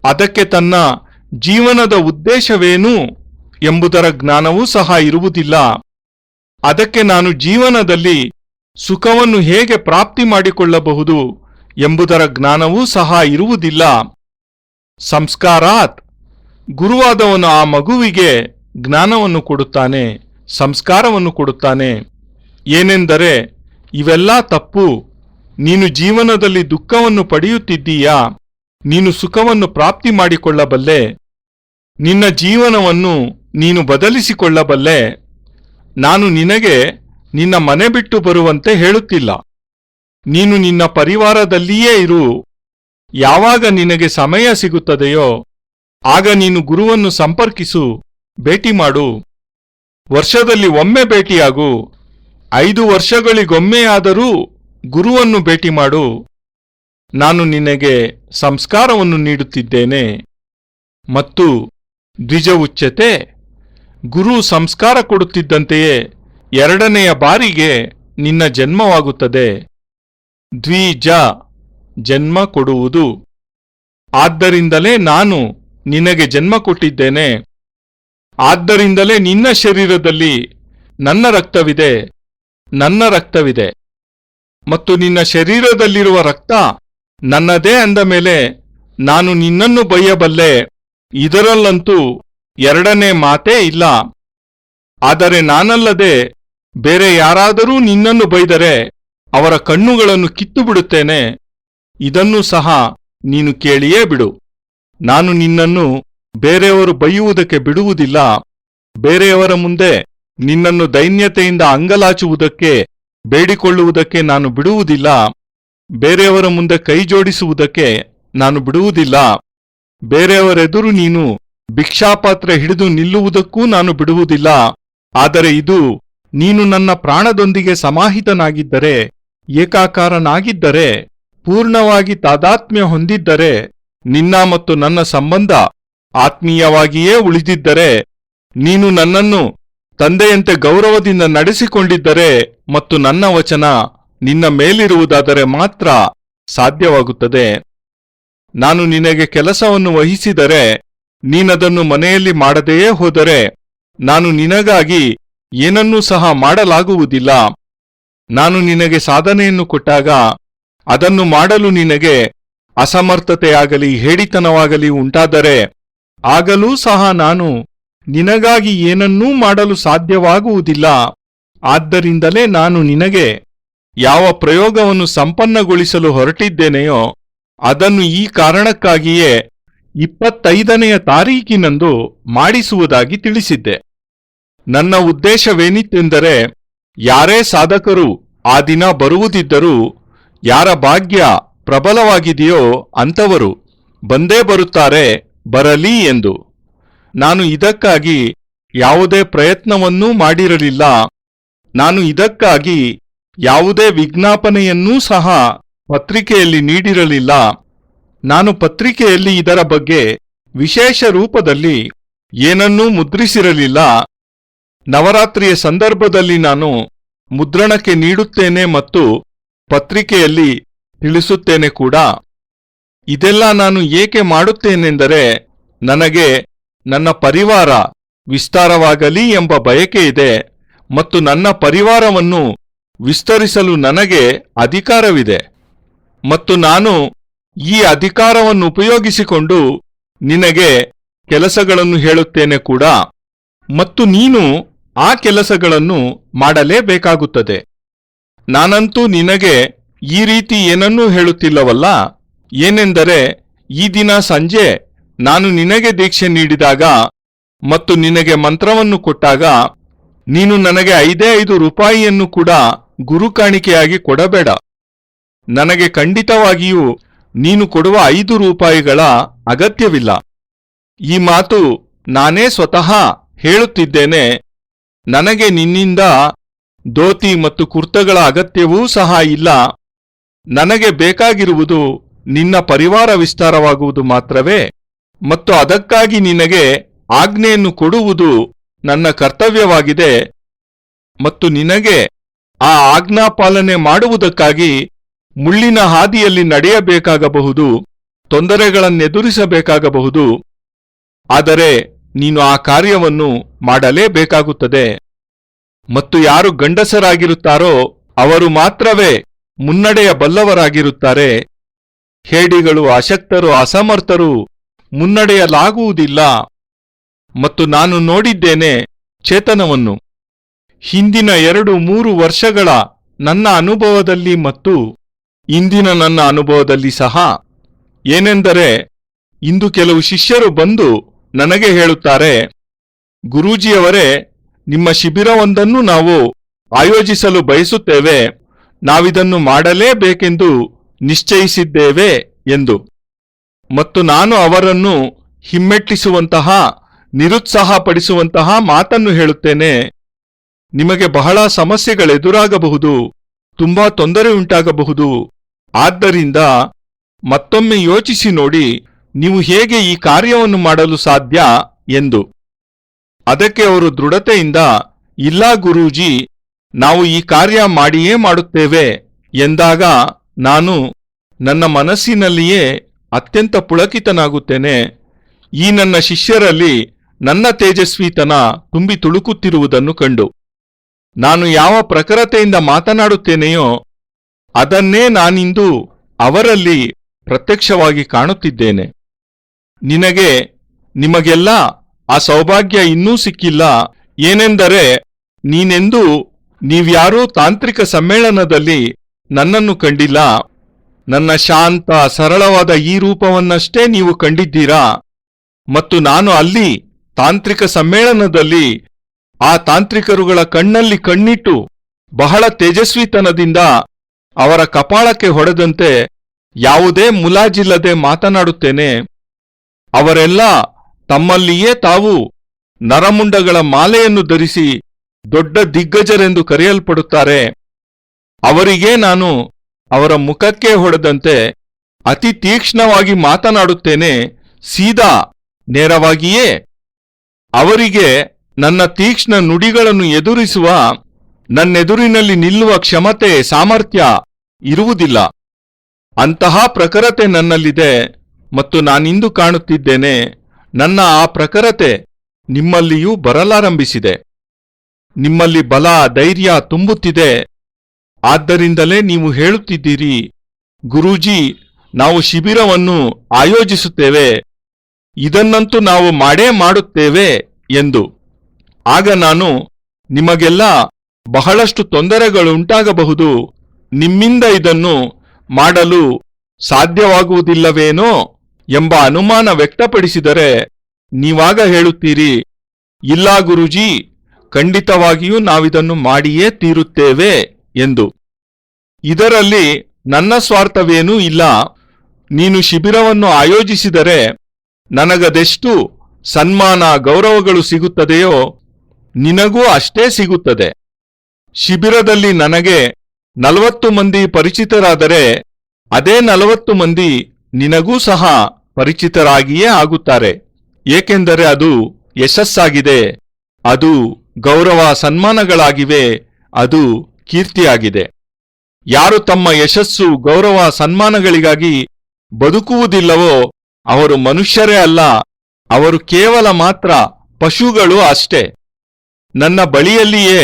ಅದಕ್ಕೆ ತನ್ನ ಜೀವನದ ಉದ್ದೇಶವೇನು ಎಂಬುದರ ಜ್ಞಾನವೂ ಸಹ ಇರುವುದಿಲ್ಲ. ಅದಕ್ಕೆ ನಾನು ಜೀವನದಲ್ಲಿ ಸುಖವನ್ನು ಹೇಗೆ ಪ್ರಾಪ್ತಿ ಮಾಡಿಕೊಳ್ಳಬಹುದು ಎಂಬುದರ ಜ್ಞಾನವೂ ಸಹ ಇರುವುದಿಲ್ಲ. ಸಂಸ್ಕಾರಾತ್ ಗುರುವಾದವನು ಆ ಮಗುವಿಗೆ ಜ್ಞಾನವನ್ನು ಕೊಡುತ್ತಾನೆ, ಸಂಸ್ಕಾರವನ್ನು ಕೊಡುತ್ತಾನೆ. ಏನೆಂದರೆ ಇವೆಲ್ಲ ತಪ್ಪು. ನೀನು ಜೀವನದಲ್ಲಿ ದುಃಖವನ್ನು ಪಡೆಯುತ್ತಿದ್ದೀಯಾ? ನೀನು ಸುಖವನ್ನು ಪ್ರಾಪ್ತಿ ಮಾಡಿಕೊಳ್ಳಬಲ್ಲೆ. ನಿನ್ನ ಜೀವನವನ್ನು ನೀನು ಬದಲಿಸಿಕೊಳ್ಳಬಲ್ಲೆ. ನಾನು ನಿನಗೆ ನಿನ್ನ ಮನೆ ಬಿಟ್ಟು ಬರುವಂತೆ ಹೇಳುತ್ತಿಲ್ಲ. ನೀನು ನಿನ್ನ ಪರಿವಾರದಲ್ಲಿಯೇ ಇರು. ಯಾವಾಗ ನಿನಗೆ ಸಮಯ ಸಿಗುತ್ತದೆಯೋ ಆಗ ನೀನು ಗುರುವನ್ನು ಸಂಪರ್ಕಿಸು, ಭೇಟಿ ಮಾಡು. ವರ್ಷದಲ್ಲಿ ಒಮ್ಮೆ ಭೇಟಿಯಾಗು. 5 ವರ್ಷಗಳಿಗೊಮ್ಮೆಯಾದರೂ ಗುರುವನ್ನು ಭೇಟಿ ಮಾಡು. ನಾನು ನಿನಗೆ ಸಂಸ್ಕಾರವನ್ನು ನೀಡುತ್ತಿದ್ದೇನೆ. ಮತ್ತು ದ್ವಿಜ ಉಚ್ಯತೆ ಗುರು ಸಂಸ್ಕಾರ ಕೊಡುತ್ತಿದ್ದಂತೆಯೇ 2ನೆಯ ಬಾರಿಗೆ ನಿನ್ನ ಜನ್ಮವಾಗುತ್ತದೆ. ದ್ವಿಜ ಜನ್ಮ ಕೊಡುವುದು. ಆದ್ದರಿಂದಲೇ ನಾನು ನಿನಗೆ ಜನ್ಮ ಕೊಟ್ಟಿದ್ದೇನೆ. ಆದ್ದರಿಂದಲೇ ನಿನ್ನ ಶರೀರದಲ್ಲಿ ನನ್ನ ರಕ್ತವಿದೆ ಮತ್ತು ನಿನ್ನ ಶರೀರದಲ್ಲಿರುವ ರಕ್ತ ನನ್ನದೇ ಅಂದ ಮೇಲೆ ನಾನು ನಿನ್ನನ್ನು ಬೈಯಬಲ್ಲೆ, ಇದರಲ್ಲಂತೂ ಎರಡನೇ ಮಾತೇ ಇಲ್ಲ. ಆದರೆ ನಾನಲ್ಲದೆ ಬೇರೆ ಯಾರಾದರೂ ನಿನ್ನನ್ನು ಬೈದರೆ ಅವರ ಕಣ್ಣುಗಳನ್ನು ಕಿತ್ತು ಬಿಡುತ್ತೇನೆ. ಇದನ್ನೂ ಸಹ ನೀನು ಕೇಳಿಯೇ ಬಿಡು. ನಾನು ನಿನ್ನನ್ನು ಬೇರೆಯವರು ಬೈಯುವುದಕ್ಕೆ ಬಿಡುವುದಿಲ್ಲ. ಬೇರೆಯವರ ಮುಂದೆ ನಿನ್ನನ್ನು ದೈನ್ಯತೆಯಿಂದ ಅಂಗಲಾಚುವುದಕ್ಕೆ ಬೇಡಿಕೊಳ್ಳುವುದಕ್ಕೆ ನಾನು ಬಿಡುವುದಿಲ್ಲ. ಬೇರೆಯವರ ಮುಂದೆ ಕೈ ಜೋಡಿಸುವುದಕ್ಕೆ ನಾನು ಬಿಡುವುದಿಲ್ಲ. ಬೇರೆಯವರೆದುರು ನೀನು ಭಿಕ್ಷಾಪಾತ್ರೆ ಹಿಡಿದು ನಿಲ್ಲುವುದಕ್ಕೂ ನಾನು ಬಿಡುವುದಿಲ್ಲ. ಆದರೆ ಇದು ನೀನು ನನ್ನ ಪ್ರಾಣದೊಂದಿಗೆ ಸಮಾಹಿತನಾಗಿದ್ದರೆ, ಏಕಾಕಾರನಾಗಿದ್ದರೆ, ಪೂರ್ಣವಾಗಿ ತಾದಾತ್ಮ್ಯ ಹೊಂದಿದ್ದರೆ, ನಿನ್ನ ಮತ್ತು ನನ್ನ ಸಂಬಂಧ ಆತ್ಮೀಯವಾಗಿಯೇ ಉಳಿದಿದ್ದರೆ, ನೀನು ನನ್ನನ್ನು ತಂದೆಯಂತೆ ಗೌರವದಿಂದ ನಡೆಸಿಕೊಂಡಿದ್ದರೆ ಮತ್ತು ನನ್ನ ವಚನ ನಿನ್ನ ಮೇಲಿರುವುದಾದರೆ ಮಾತ್ರ ಸಾಧ್ಯವಾಗುತ್ತದೆ. ನಾನು ನಿನಗೆ ಕೆಲಸವನ್ನು ವಹಿಸಿದರೆ ನೀನದನ್ನು ಮನೆಯಲ್ಲಿ ಮಾಡದೆಯೇ ಹೋದರೆ ನಾನು ನಿನಗಾಗಿ ಏನನ್ನೂ ಸಹ ಮಾಡಲಾಗುವುದಿಲ್ಲ. ನಾನು ನಿನಗೆ ಸಾಧನೆಯನ್ನು ಕೊಟ್ಟಾಗ ಅದನ್ನು ಮಾಡಲು ನಿನಗೆ ಅಸಮರ್ಥತೆಯಾಗಲಿ ಹೇಡಿತನವಾಗಲಿ ಉಂಟಾದರೆ ಆಗಲೂ ಸಹ ನಾನು ನಿನಗಾಗಿ ಏನನ್ನೂ ಮಾಡಲು ಸಾಧ್ಯವಾಗುವುದಿಲ್ಲ. ಆದ್ದರಿಂದಲೇ ನಾನು ನಿನಗೆ ಯಾವ ಪ್ರಯೋಗವನ್ನು ಸಂಪನ್ನಗೊಳಿಸಲು ಹೊರಟಿದ್ದೇನೆಯೋ ಅದನ್ನು ಈ ಕಾರಣಕ್ಕಾಗಿಯೇ 25ನೆಯ ತಾರೀಕಿನಂದು ಮಾಡಿಸುವುದಾಗಿ ತಿಳಿಸಿದ್ದೆ. ನನ್ನ ಉದ್ದೇಶವೇನಿತ್ತೆಂದರೆ, ಯಾರೇ ಸಾಧಕರು ಆ ದಿನ ಬರುವುದಿದ್ದರೂ ಯಾರ ಭಾಗ್ಯ ಪ್ರಬಲವಾಗಿದೆಯೋ ಅಂಥವರು ಬಂದೇ ಬರುತ್ತಾರೆ, ಬರಲಿ ಎಂದು. ನಾನು ಇದಕ್ಕಾಗಿ ಯಾವುದೇ ಪ್ರಯತ್ನವನ್ನೂ ಮಾಡಿರಲಿಲ್ಲ. ನಾನು ಇದಕ್ಕಾಗಿ ಯಾವುದೇ ವಿಜ್ಞಾಪನೆಯನ್ನೂ ಸಹ ಪತ್ರಿಕೆಯಲ್ಲಿ ನೀಡಿರಲಿಲ್ಲ. ನಾನು ಪತ್ರಿಕೆಯಲ್ಲಿ ಇದರ ಬಗ್ಗೆ ವಿಶೇಷ ರೂಪದಲ್ಲಿ ಏನನ್ನೂ ಮುದ್ರಿಸಿರಲಿಲ್ಲ. ನವರಾತ್ರಿಯ ಸಂದರ್ಭದಲ್ಲಿ ನಾನು ಮುದ್ರಣಕ್ಕೆ ನೀಡುತ್ತೇನೆ ಮತ್ತು ಪತ್ರಿಕೆಯಲ್ಲಿ ತಿಳಿಸುತ್ತೇನೆ ಕೂಡ. ಇದೆಲ್ಲ ನಾನು ಏಕೆ ಮಾಡುತ್ತೇನೆಂದರೆ, ನನಗೆ ನನ್ನ ಪರಿವಾರ ವಿಸ್ತಾರವಾಗಲಿ ಎಂಬ ಬಯಕೆ ಇದೆ ಮತ್ತು ನನ್ನ ಪರಿವಾರವನ್ನು ವಿಸ್ತರಿಸಲು ನನಗೆ ಅಧಿಕಾರವಿದೆ ಮತ್ತು ನಾನು ಈ ಅಧಿಕಾರವನ್ನು ಉಪಯೋಗಿಸಿಕೊಂಡು ನಿನಗೆ ಕೆಲಸಗಳನ್ನು ಹೇಳುತ್ತೇನೆ ಕೂಡ ಮತ್ತು ನೀನು ಆ ಕೆಲಸಗಳನ್ನು ಮಾಡಲೇಬೇಕಾಗುತ್ತದೆ. ನಾನಂತೂ ನಿನಗೆ ಈ ರೀತಿ ಏನನ್ನೂ ಹೇಳುತ್ತಿಲ್ಲವಲ್ಲ. ಏನೆಂದರೆ, ಈ ದಿನ ಸಂಜೆ ನಾನು ನಿನಗೆ ದೀಕ್ಷೆ ನೀಡಿದಾಗ ಮತ್ತು ನಿನಗೆ ಮಂತ್ರವನ್ನು ಕೊಟ್ಟಾಗ ನೀನು ನನಗೆ 5 ರೂಪಾಯಿಯನ್ನು ಕೂಡ ಗುರುಕಾಣಿಕೆಯಾಗಿ ಕೊಡಬೇಡ. ನನಗೆ ಖಂಡಿತವಾಗಿಯೂ ನೀನು ಕೊಡುವ 5 ರೂಪಾಯಿಗಳ ಅಗತ್ಯವಿಲ್ಲ. ಈ ಮಾತು ನಾನೇ ಸ್ವತಃ ಹೇಳುತ್ತಿದ್ದೇನೆ. ನನಗೆ ನಿನ್ನಿಂದ ಧೋತಿ ಮತ್ತು ಕುರ್ತಗಳ ಅಗತ್ಯವೂ ಸಹ ಇಲ್ಲ. ನನಗೆ ಬೇಕಾಗಿರುವುದು ನಿನ್ನ ಪರಿವಾರ ವಿಸ್ತಾರವಾಗುವುದು ಮಾತ್ರವೇ ಮತ್ತು ಅದಕ್ಕಾಗಿ ನಿನಗೆ ಆಜ್ಞೆಯನ್ನು ಕೊಡುವುದು ನನ್ನ ಕರ್ತವ್ಯವಾಗಿದೆ ಮತ್ತು ನಿನಗೆ ಆ ಆಜ್ಞಾಪಾಲನೆ ಮಾಡುವುದಕ್ಕಾಗಿ ಮುಳ್ಳಿನ ಹಾದಿಯಲ್ಲಿ ನಡೆಯಬೇಕಾಗಬಹುದು, ತೊಂದರೆಗಳನ್ನೆದುರಿಸಬೇಕಾಗಬಹುದು. ಆದರೆ ನೀನು ಆ ಕಾರ್ಯವನ್ನು ಮಾಡಲೇಬೇಕಾಗುತ್ತದೆ. ಮತ್ತು ಯಾರು ಗಂಡಸರಾಗಿರುತ್ತಾರೋ ಅವರು ಮಾತ್ರವೇ ಮುನ್ನಡೆಯಬಲ್ಲವರಾಗಿರುತ್ತಾರೆ. ಹೇಡಿಗಳು, ಅಶಕ್ತರು, ಅಸಮರ್ಥರು ಮುನ್ನಡೆಯಲಾಗುವುದಿಲ್ಲ. ಮತ್ತು ನಾನು ನೋಡಿದ್ದೇನೆ ಚೇತನವನ್ನು ಹಿಂದಿನ 2-3 ವರ್ಷಗಳ ನನ್ನ ಅನುಭವದಲ್ಲಿ ಮತ್ತು ಇಂದಿನ ನನ್ನ ಅನುಭವದಲ್ಲಿ ಸಹ. ಏನೆಂದರೆ, ಇಂದು ಕೆಲವು ಶಿಷ್ಯರು ಬಂದು ನನಗೆ ಹೇಳುತ್ತಾರೆ, ಗುರೂಜಿಯವರೇ, ನಿಮ್ಮ ಶಿಬಿರವೊಂದನ್ನು ನಾವು ಆಯೋಜಿಸಲು ಬಯಸುತ್ತೇವೆ. ನಾವಿದನ್ನು ಮಾಡಲೇಬೇಕೆಂದು ನಿಶ್ಚಯಿಸಿದ್ದೇವೆ ಎಂದು. ಮತ್ತು ನಾನು ಅವರನ್ನು ಹಿಮ್ಮೆಟ್ಟಿಸುವಂತಹ, ನಿರುತ್ಸಾಹಪಡಿಸುವಂತಹ ಮಾತನ್ನು ಹೇಳುತ್ತೇನೆ. ನಿಮಗೆ ಬಹಳ ಸಮಸ್ಯೆಗಳೆದುರಾಗಬಹುದು, ತುಂಬಾ ತೊಂದರೆ ಉಂಟಾಗಬಹುದು. ಆದ್ದರಿಂದ ಮತ್ತೊಮ್ಮೆ ಯೋಚಿಸಿ ನೋಡಿ, ನೀವು ಹೇಗೆ ಈ ಕಾರ್ಯವನ್ನು ಮಾಡಲು ಸಾಧ್ಯ ಎಂದು. ಅದಕ್ಕೆ ಅವರು ದೃಢತೆಯಿಂದ, ಇಲ್ಲ ಗುರೂಜಿ, ನಾವು ಈ ಕಾರ್ಯ ಮಾಡಿಯೇ ಮಾಡುತ್ತೇವೆ ಎಂದಾಗ ನಾನು ನನ್ನ ಮನಸ್ಸಿನಲ್ಲಿಯೇ ಅತ್ಯಂತ ಪುಳಕಿತನಾಗುತ್ತೇನೆ. ಈ ನನ್ನ ಶಿಷ್ಯರಲ್ಲಿ ನನ್ನ ತೇಜಸ್ವಿತನ ತುಂಬಿ ತುಳುಕುತ್ತಿರುವುದನ್ನು ಕಂಡು ನಾನು ಯಾವ ಪ್ರಖರತೆಯಿಂದ ಮಾತನಾಡುತ್ತೇನೆಯೋ ಅದನ್ನೇ ನಾನಿಂದು ಅವರಲ್ಲಿ ಪ್ರತ್ಯಕ್ಷವಾಗಿ ಕಾಣುತ್ತಿದ್ದೇನೆ. ನಿಮಗೆಲ್ಲ ಆ ಸೌಭಾಗ್ಯ ಇನ್ನೂ ಸಿಕ್ಕಿಲ್ಲ. ಏನೆಂದರೆ ನೀವ್ಯಾರೂ ತಾಂತ್ರಿಕ ಸಮ್ಮೇಳನದಲ್ಲಿ ನನ್ನನ್ನು ಕಂಡಿಲ್ಲ. ನನ್ನ ಶಾಂತ ಸರಳವಾದ ಈ ರೂಪವನ್ನಷ್ಟೇ ನೀವು ಕಂಡಿದ್ದೀರಾ. ಮತ್ತು ನಾನು ಅಲ್ಲಿ ತಾಂತ್ರಿಕ ಸಮ್ಮೇಳನದಲ್ಲಿ ಆ ತಾಂತ್ರಿಕರುಗಳ ಕಣ್ಣಲ್ಲಿ ಕಣ್ಣಿಟ್ಟು ಬಹಳ ತೇಜಸ್ವಿತನದಿಂದ ಅವರ ಕಪಾಳಕ್ಕೆ ಹೊಡೆದಂತೆ ಯಾವುದೇ ಮುಲಾಜಿಲ್ಲದೆ ಮಾತನಾಡುತ್ತೇನೆ. ಅವರೆಲ್ಲ ತಮ್ಮಲ್ಲಿಯೇ ತಾವು ನರಮುಂಡಗಳ ಮಾಲೆಯನ್ನು ಧರಿಸಿ ದೊಡ್ಡ ದಿಗ್ಗಜರೆಂದು ಕರೆಯಲ್ಪಡುತ್ತಾರೆ. ಅವರಿಗೆ ನಾನು ಅವರ ಮುಖಕ್ಕೆ ಹೊಡೆದಂತೆ ಅತಿ ತೀಕ್ಷ್ಣವಾಗಿ ಮಾತನಾಡುತ್ತೇನೆ, ಸೀದಾ ನೇರವಾಗಿಯೇ. ಅವರಿಗೆ ನನ್ನ ತೀಕ್ಷ್ಣ ನುಡಿಗಳನ್ನು ಎದುರಿಸುವ, ನನ್ನೆದುರಿನಲ್ಲಿ ನಿಲ್ಲುವ ಕ್ಷಮತೆ ಸಾಮರ್ಥ್ಯ ಇರುವುದಿಲ್ಲ. ಅಂತಹ ಪ್ರಖರತೆ ನನ್ನಲ್ಲಿದೆ ಮತ್ತು ನಾನಿಂದು ಕಾಣುತ್ತಿದ್ದೇನೆ. ನನ್ನ ಆ ಪ್ರಖರತೆ ನಿಮ್ಮಲ್ಲಿಯೂ ಬರಲಾರಂಭಿಸಿದೆ. ನಿಮ್ಮಲ್ಲಿ ಬಲ ಧೈರ್ಯ ತುಂಬುತ್ತಿದೆ. ಆದ್ದರಿಂದಲೇ ನೀವು ಹೇಳುತ್ತಿದ್ದೀರಿ, ಗುರೂಜಿ, ನಾವು ಶಿಬಿರವನ್ನು ಆಯೋಜಿಸುತ್ತೇವೆ, ಇದನ್ನಂತೂ ನಾವು ಮಾಡೇ ಮಾಡುತ್ತೇವೆ ಎಂದು. ಆಗ ನಾನು ನಿಮಗೆಲ್ಲ ಬಹಳಷ್ಟು ತೊಂದರೆಗಳುಂಟಾಗಬಹುದು, ನಿಮ್ಮಿಂದ ಇದನ್ನು ಮಾಡಲು ಸಾಧ್ಯವಾಗುವುದಿಲ್ಲವೇನೋ ಎಂಬ ಅನುಮಾನ ವ್ಯಕ್ತಪಡಿಸಿದರೆ ನೀವಾಗ ಹೇಳುತ್ತೀರಿ, ಇಲ್ಲ ಗುರೂಜಿ, ಖಂಡಿತವಾಗಿಯೂ ನಾವಿದನ್ನು ಮಾಡಿಯೇ ತೀರುತ್ತೇವೆ ಎಂದು. ಇದರಲ್ಲಿ ನನ್ನ ಸ್ವಾರ್ಥವೇನೂ ಇಲ್ಲ. ನೀನು ಶಿಬಿರವನ್ನು ಆಯೋಜಿಸಿದರೆ ನನಗದೆಷ್ಟು ಸನ್ಮಾನ ಗೌರವಗಳು ಸಿಗುತ್ತದೆಯೋ ನಿನಗೂ ಅಷ್ಟೇ ಸಿಗುತ್ತದೆ. ಶಿಬಿರದಲ್ಲಿ ನನಗೆ 40 ಮಂದಿ ಪರಿಚಿತರಾದರೆ ಅದೇ 40 ಮಂದಿ ನಿನಗೂ ಸಹ ಪರಿಚಿತರಾಗಿಯೇ ಆಗುತ್ತಾರೆ. ಏಕೆಂದರೆ ಅದು ಯಶಸ್ಸಾಗಿದೆ, ಅದು ಗೌರವ ಸನ್ಮಾನಗಳಾಗಿವೆ, ಅದು ಕೀರ್ತಿಯಾಗಿದೆ. ಯಾರು ತಮ್ಮ ಯಶಸ್ಸು ಗೌರವ ಸನ್ಮಾನಗಳಿಗಾಗಿ ಬದುಕುವುದಿಲ್ಲವೋ ಅವರು ಮನುಷ್ಯರೇ ಅಲ್ಲ, ಅವರು ಕೇವಲ ಮಾತ್ರ ಪಶುಗಳು ಅಷ್ಟೇ. ನನ್ನ ಬಳಿಯಲ್ಲಿಯೇ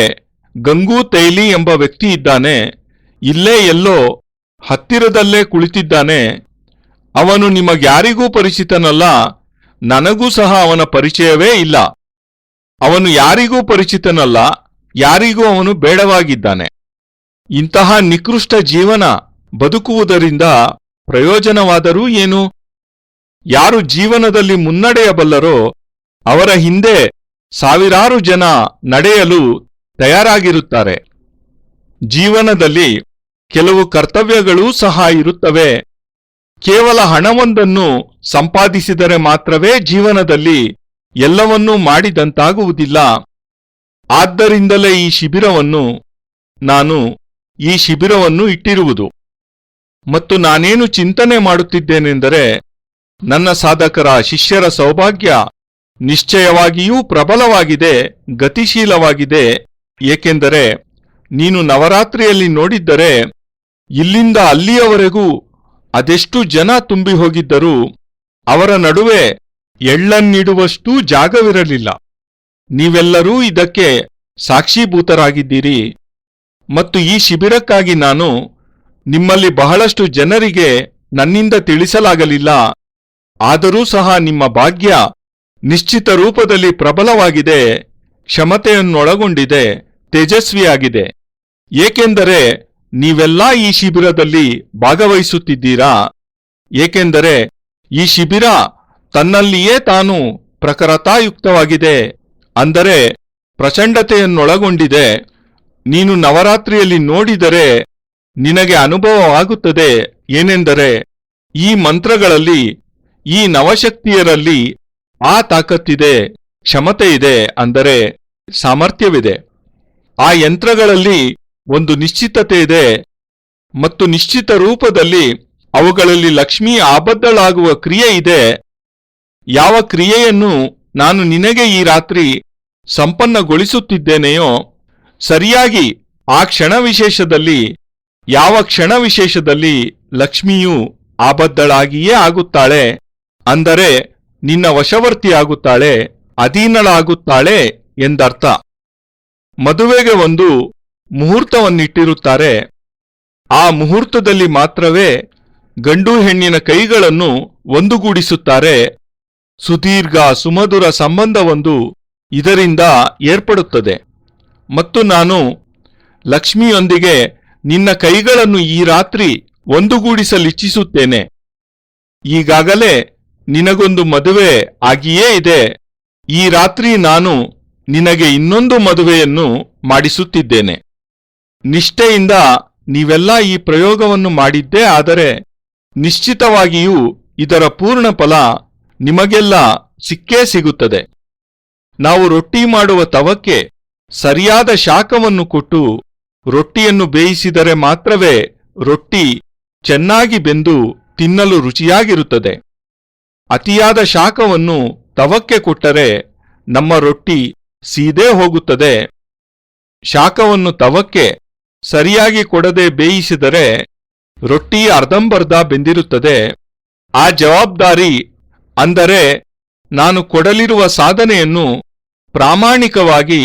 ಗಂಗೂ ತೈಲಿ ಎಂಬ ವ್ಯಕ್ತಿ ಇದ್ದಾನೆ. ಇಲ್ಲೇ ಎಲ್ಲೋ ಹತ್ತಿರದಲ್ಲೇ ಕುಳಿತಿದ್ದಾನೆ. ಅವನು ನಿಮಗ್ಯಾರಿಗೂ ಪರಿಚಿತನಲ್ಲ, ನನಗೂ ಸಹ ಅವನ ಪರಿಚಯವೇ ಇಲ್ಲ. ಅವನು ಯಾರಿಗೂ ಪರಿಚಿತನಲ್ಲ, ಯಾರಿಗೂ ಅವನು ಬೇಡವಾಗಿದ್ದಾನೆ. ಇಂತಹ ನಿಕೃಷ್ಟ ಜೀವನ ಬದುಕುವುದರಿಂದ ಪ್ರಯೋಜನವಾದರೂ ಏನು? ಯಾರು ಜೀವನದಲ್ಲಿ ಮುನ್ನಡೆಯಬಲ್ಲರೋ ಅವರ ಹಿಂದೆ ಸಾವಿರಾರು ಜನ ನಡೆಯಲು ತಯಾರಾಗಿರುತ್ತಾರೆ. ಜೀವನದಲ್ಲಿ ಕೆಲವು ಕರ್ತವ್ಯಗಳೂ ಸಹ ಇರುತ್ತವೆ. ಕೇವಲ ಹಣವೊಂದನ್ನು ಸಂಪಾದಿಸಿದರೆ ಮಾತ್ರವೇ ಜೀವನದಲ್ಲಿ ಎಲ್ಲವನ್ನೂ ಮಾಡಿದಂತಾಗುವುದಿಲ್ಲ. ಆದ್ದರಿಂದಲೇ ಈ ಶಿಬಿರವನ್ನು ಇಟ್ಟಿರುವುದು. ಮತ್ತು ನಾನೇನು ಚಿಂತನೆ ಮಾಡುತ್ತಿದ್ದೇನೆಂದರೆ, ನನ್ನ ಸಾಧಕರ ಶಿಷ್ಯರ ಸೌಭಾಗ್ಯ ನಿಶ್ಚಯವಾಗಿಯೂ ಪ್ರಬಲವಾಗಿದೆ, ಗತಿಶೀಲವಾಗಿದೆ. ಏಕೆಂದರೆ ನೀನು ನವರಾತ್ರಿಯಲ್ಲಿ ನೋಡಿದ್ದರೆ ಇಲ್ಲಿಂದ ಅಲ್ಲಿಯವರೆಗೂ ಅದೆಷ್ಟು ಜನ ತುಂಬಿ ಹೋಗಿದ್ದರೂ ಅವರ ನಡುವೆ ಎಳ್ಳನ್ನಿಡುವಷ್ಟೂ ಜಾಗವಿರಲಿಲ್ಲ. ನೀವೆಲ್ಲರೂ ಇದಕ್ಕೆ ಸಾಕ್ಷೀಭೂತರಾಗಿದ್ದೀರಿ. ಮತ್ತು ಈ ಶಿಬಿರಕ್ಕಾಗಿ ನಾನು ನಿಮ್ಮಲ್ಲಿ ಬಹಳಷ್ಟು ಜನರಿಗೆ ನನ್ನಿಂದ ತಿಳಿಸಲಾಗಲಿಲ್ಲ. ಆದರೂ ಸಹ ನಿಮ್ಮ ಭಾಗ್ಯ ನಿಶ್ಚಿತ ರೂಪದಲ್ಲಿ ಪ್ರಬಲವಾಗಿದೆ, ಕ್ಷಮತೆಯನ್ನೊಳಗೊಂಡಿದೆ, ತೇಜಸ್ವಿಯಾಗಿದೆ. ಏಕೆಂದರೆ ನೀವೆಲ್ಲ ಈ ಶಿಬಿರದಲ್ಲಿ ಭಾಗವಹಿಸುತ್ತಿದ್ದೀರಾ. ಏಕೆಂದರೆ ಈ ಶಿಬಿರ ತನ್ನಲ್ಲಿಯೇ ತಾನು ಪ್ರಖರತಾಯುಕ್ತವಾಗಿದೆ, ಅಂದರೆ ಪ್ರಚಂಡತೆಯನ್ನೊಳಗೊಂಡಿದೆ. ನೀನು ನವರಾತ್ರಿಯಲ್ಲಿ ನೋಡಿದರೆ ನಿನಗೆ ಅನುಭವವಾಗುತ್ತದೆ. ಏನೆಂದರೆ ಈ ಮಂತ್ರಗಳಲ್ಲಿ, ಈ ನವಶಕ್ತಿಯರಲ್ಲಿ ಆ ತಾಕತ್ತಿದೆ, ಕ್ಷಮತೆಯಿದೆ, ಅಂದರೆ ಸಾಮರ್ಥ್ಯವಿದೆ. ಆ ಯಂತ್ರಗಳಲ್ಲಿ ಒಂದು ನಿಶ್ಚಿತತೆ ಇದೆ ಮತ್ತು ನಿಶ್ಚಿತ ರೂಪದಲ್ಲಿ ಅವುಗಳಲ್ಲಿ ಲಕ್ಷ್ಮೀ ಆಬದ್ಧಳಾಗುವ ಕ್ರಿಯೆ ಇದೆ. ಯಾವ ಕ್ರಿಯೆಯನ್ನು ನಾನು ನಿನಗೆ ಈ ರಾತ್ರಿ ಸಂಪನ್ನಗೊಳಿಸುತ್ತಿದ್ದೇನೆಯೋ ಸರಿಯಾಗಿ ಆ ಕ್ಷಣ ವಿಶೇಷದಲ್ಲಿ ಯಾವ ಕ್ಷಣ ವಿಶೇಷದಲ್ಲಿ ಲಕ್ಷ್ಮಿಯು ಆಬದ್ಧಳಾಗಿಯೇ ಆಗುತ್ತಾಳೆ, ಅಂದರೆ ನಿನ್ನ ವಶವರ್ತಿಯಾಗುತ್ತಾಳೆ, ಅಧೀನಳಾಗುತ್ತಾಳೆ ಎಂದರ್ಥ. ಮದುವೆಗೆ ಒಂದು ಮುಹೂರ್ತವನ್ನಿಟ್ಟಿರುತ್ತಾರೆ. ಆ ಮುಹೂರ್ತದಲ್ಲಿ ಮಾತ್ರವೇ ಗಂಡು ಹೆಣ್ಣಿನ ಕೈಗಳನ್ನು ಒಂದುಗೂಡಿಸುತ್ತಾರೆ. ಸುದೀರ್ಘ ಸುಮಧುರ ಸಂಬಂಧವೊಂದು ಇದರಿಂದ ಏರ್ಪಡುತ್ತದೆ. ಮತ್ತು ನಾನು ಲಕ್ಷ್ಮಿಯೊಂದಿಗೆ ನಿನ್ನ ಕೈಗಳನ್ನು ಈ ರಾತ್ರಿ ಒಂದುಗೂಡಿಸಲಿಚ್ಛಿಸುತ್ತೇನೆ. ಈಗಾಗಲೇ ನಿನಗೊಂದು ಮದುವೆ ಆಗಿಯೇ ಇದೆ. ಈ ರಾತ್ರಿ ನಾನು ನಿನಗೆ ಇನ್ನೊಂದು ಮದುವೆಯನ್ನು ಮಾಡಿಸುತ್ತಿದ್ದೇನೆ. ನಿಷ್ಠೆಯಿಂದ ನೀವೆಲ್ಲ ಈ ಪ್ರಯೋಗವನ್ನು ಮಾಡಿದ್ದೇ ಆದರೆ ನಿಶ್ಚಿತವಾಗಿಯೂ ಇದರ ಪೂರ್ಣ ಫಲ ನಿಮಗೆಲ್ಲ ಸಿಕ್ಕೇ ಸಿಗುತ್ತದೆ. ನಾವು ರೊಟ್ಟಿ ಮಾಡುವ ತವಕ್ಕೆ ಸರಿಯಾದ ಶಾಖವನ್ನು ಕೊಟ್ಟು ರೊಟ್ಟಿಯನ್ನು ಬೇಯಿಸಿದರೆ ಮಾತ್ರವೇ ರೊಟ್ಟಿ ಚೆನ್ನಾಗಿ ಬೆಂದು ತಿನ್ನಲು ರುಚಿಯಾಗಿರುತ್ತದೆ. ಅತಿಯಾದ ಶಾಖವನ್ನು ತವಕ್ಕೆ ಕೊಟ್ಟರೆ ನಮ್ಮ ರೊಟ್ಟಿ ಸೀದೇ ಹೋಗುತ್ತದೆ. ಶಾಖವನ್ನು ತವಕ್ಕೆ ಸರಿಯಾಗಿ ಕೊಡದೆ ಬೇಯಿಸಿದರೆ ರೊಟ್ಟಿ ಅರ್ಧಂಬರ್ಧ ಬೆಂದಿರುತ್ತದೆ. ಆ ಜವಾಬ್ದಾರಿ, ಅಂದರೆ ನಾನು ಕೊಡಲಿರುವ ಸಾಧನೆಯನ್ನು ಪ್ರಾಮಾಣಿಕವಾಗಿ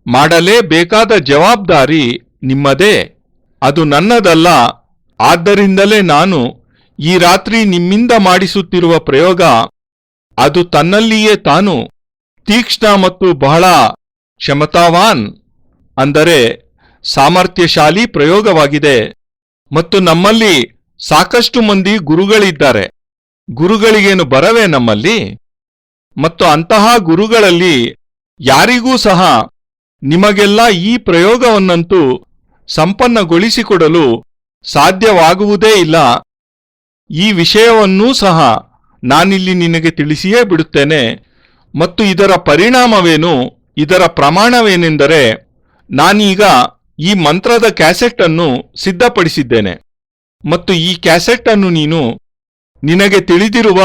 ಮಾಡಲೇಬೇಕಾದ ಜವಾಬ್ದಾರಿ ನಿಮ್ಮದೇ, ಅದು ನನ್ನದಲ್ಲ. ಆದ್ದರಿಂದಲೇ ನಾನು ಈ ರಾತ್ರಿ ನಿಮ್ಮಿಂದ ಮಾಡಿಸುತ್ತಿರುವ ಪ್ರಯೋಗ ಅದು ತನ್ನಲ್ಲಿಯೇ ತಾನು ತೀಕ್ಷ್ಣ ಮತ್ತು ಬಹಳ ಕ್ಷಮತಾವಾನ್, ಅಂದರೆ ಸಾಮರ್ಥ್ಯಶಾಲಿ ಪ್ರಯೋಗವಾಗಿದೆ. ಮತ್ತು ನಮ್ಮಲ್ಲಿ ಸಾಕಷ್ಟು ಮಂದಿ ಗುರುಗಳಿದ್ದಾರೆ. ಗುರುಗಳಿಗೇನು ಬರವೇ ನಮ್ಮಲ್ಲಿ? ಮತ್ತು ಅಂತಹ ಗುರುಗಳಲ್ಲಿ ಯಾರಿಗೂ ಸಹ ನಿಮಗೆಲ್ಲ ಈ ಪ್ರಯೋಗವನ್ನಂತೂ ಸಂಪನ್ನಗೊಳಿಸಿಕೊಡಲು ಸಾಧ್ಯವಾಗುವುದೇ ಇಲ್ಲ. ಈ ವಿಷಯವನ್ನೂ ಸಹ ನಾನಿಲ್ಲಿ ನಿನಗೆ ತಿಳಿಸಿಯೇ ಬಿಡುತ್ತೇನೆ. ಮತ್ತು ಇದರ ಪರಿಣಾಮವೇನು, ಇದರ ಪ್ರಮಾಣವೇನೆಂದರೆ, ನಾನೀಗ ಈ ಮಂತ್ರದ ಕ್ಯಾಸೆಟ್ ಅನ್ನು ಸಿದ್ಧಪಡಿಸಿದ್ದೇನೆ. ಮತ್ತು ಈ ಕ್ಯಾಸೆಟ್ ಅನ್ನು ನೀನು ನಿನಗೆ ತಿಳಿದಿರುವ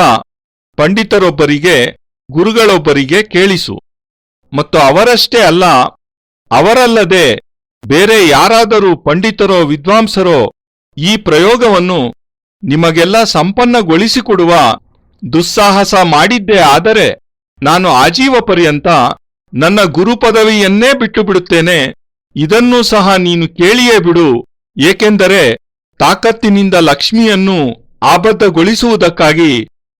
ಪಂಡಿತರೊಬ್ಬರಿಗೆ, ಗುರುಗಳೊಬ್ಬರಿಗೆ ಕೇಳಿಸು. ಮತ್ತು ಅವರಷ್ಟೇ ಅಲ್ಲ, ಅವರಲ್ಲದೆ ಬೇರೆ ಯಾರಾದರೂ ಪಂಡಿತರೋ ವಿದ್ವಾಂಸರೋ ಈ ಪ್ರಯೋಗವನ್ನು ನಿಮಗೆಲ್ಲ ಸಂಪನ್ನಗೊಳಿಸಿಕೊಡುವ ದುಸ್ಸಾಹಸ ಮಾಡಿದ್ದೇ ಆದರೆ ನಾನು ಆಜೀವ ಪರ್ಯಂತ ನನ್ನ ಗುರು ಪದವಿಯನ್ನೇ ಬಿಟ್ಟು ಬಿಡುತ್ತೇನೆ. ಇದನ್ನೂ ಸಹ ನೀನು ಕೇಳಿಯೇ ಬಿಡು. ಏಕೆಂದರೆ ತಾಕತ್ತಿನಿಂದ ಲಕ್ಷ್ಮಿಯನ್ನು ಆಬದ್ಧಗೊಳಿಸುವುದಕ್ಕಾಗಿ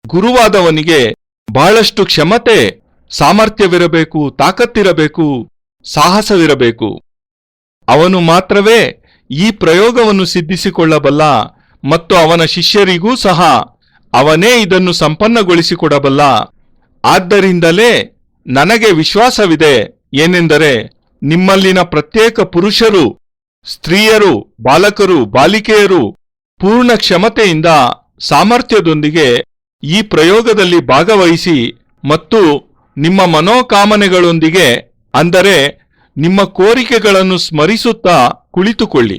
ಗುರುವಾದವನಿಗೆ ಬಹಳಷ್ಟು ಕ್ಷಮತೆ, ಸಾಮರ್ಥ್ಯವಿರಬೇಕು, ತಾಕತ್ತಿರಬೇಕು, ಸಾಹಸವಿರಬೇಕು. ಅವನು ಮಾತ್ರವೇ ಈ ಪ್ರಯೋಗವನ್ನು ಸಿದ್ಧಿಸಿಕೊಳ್ಳಬಲ್ಲ. ಮತ್ತು ಅವನ ಶಿಷ್ಯರಿಗೂ ಸಹ ಅವನೇ ಇದನ್ನು ಸಂಪನ್ನಗೊಳಿಸಿಕೊಡಬಲ್ಲ. ಆದ್ದರಿಂದಲೇ ನನಗೆ ವಿಶ್ವಾಸವಿದೆ ಏನೆಂದರೆ, ನಿಮ್ಮಲ್ಲಿನ ಪ್ರತ್ಯೇಕ ಪುರುಷರು, ಸ್ತ್ರೀಯರು, ಬಾಲಕರು, ಬಾಲಿಕೆಯರು ಪೂರ್ಣ ಕ್ಷಮತೆಯಿಂದ, ಸಾಮರ್ಥ್ಯದೊಂದಿಗೆ ಈ ಪ್ರಯೋಗದಲ್ಲಿ ಭಾಗವಹಿಸಿ ಮತ್ತು ನಿಮ್ಮ ಮನೋಕಾಮನೆಗಳೊಂದಿಗೆ, ಅಂದರೆ ನಿಮ್ಮ ಕೋರಿಕೆಗಳನ್ನು ಸ್ಮರಿಸುತ್ತಾ ಕುಳಿತುಕೊಳ್ಳಿ.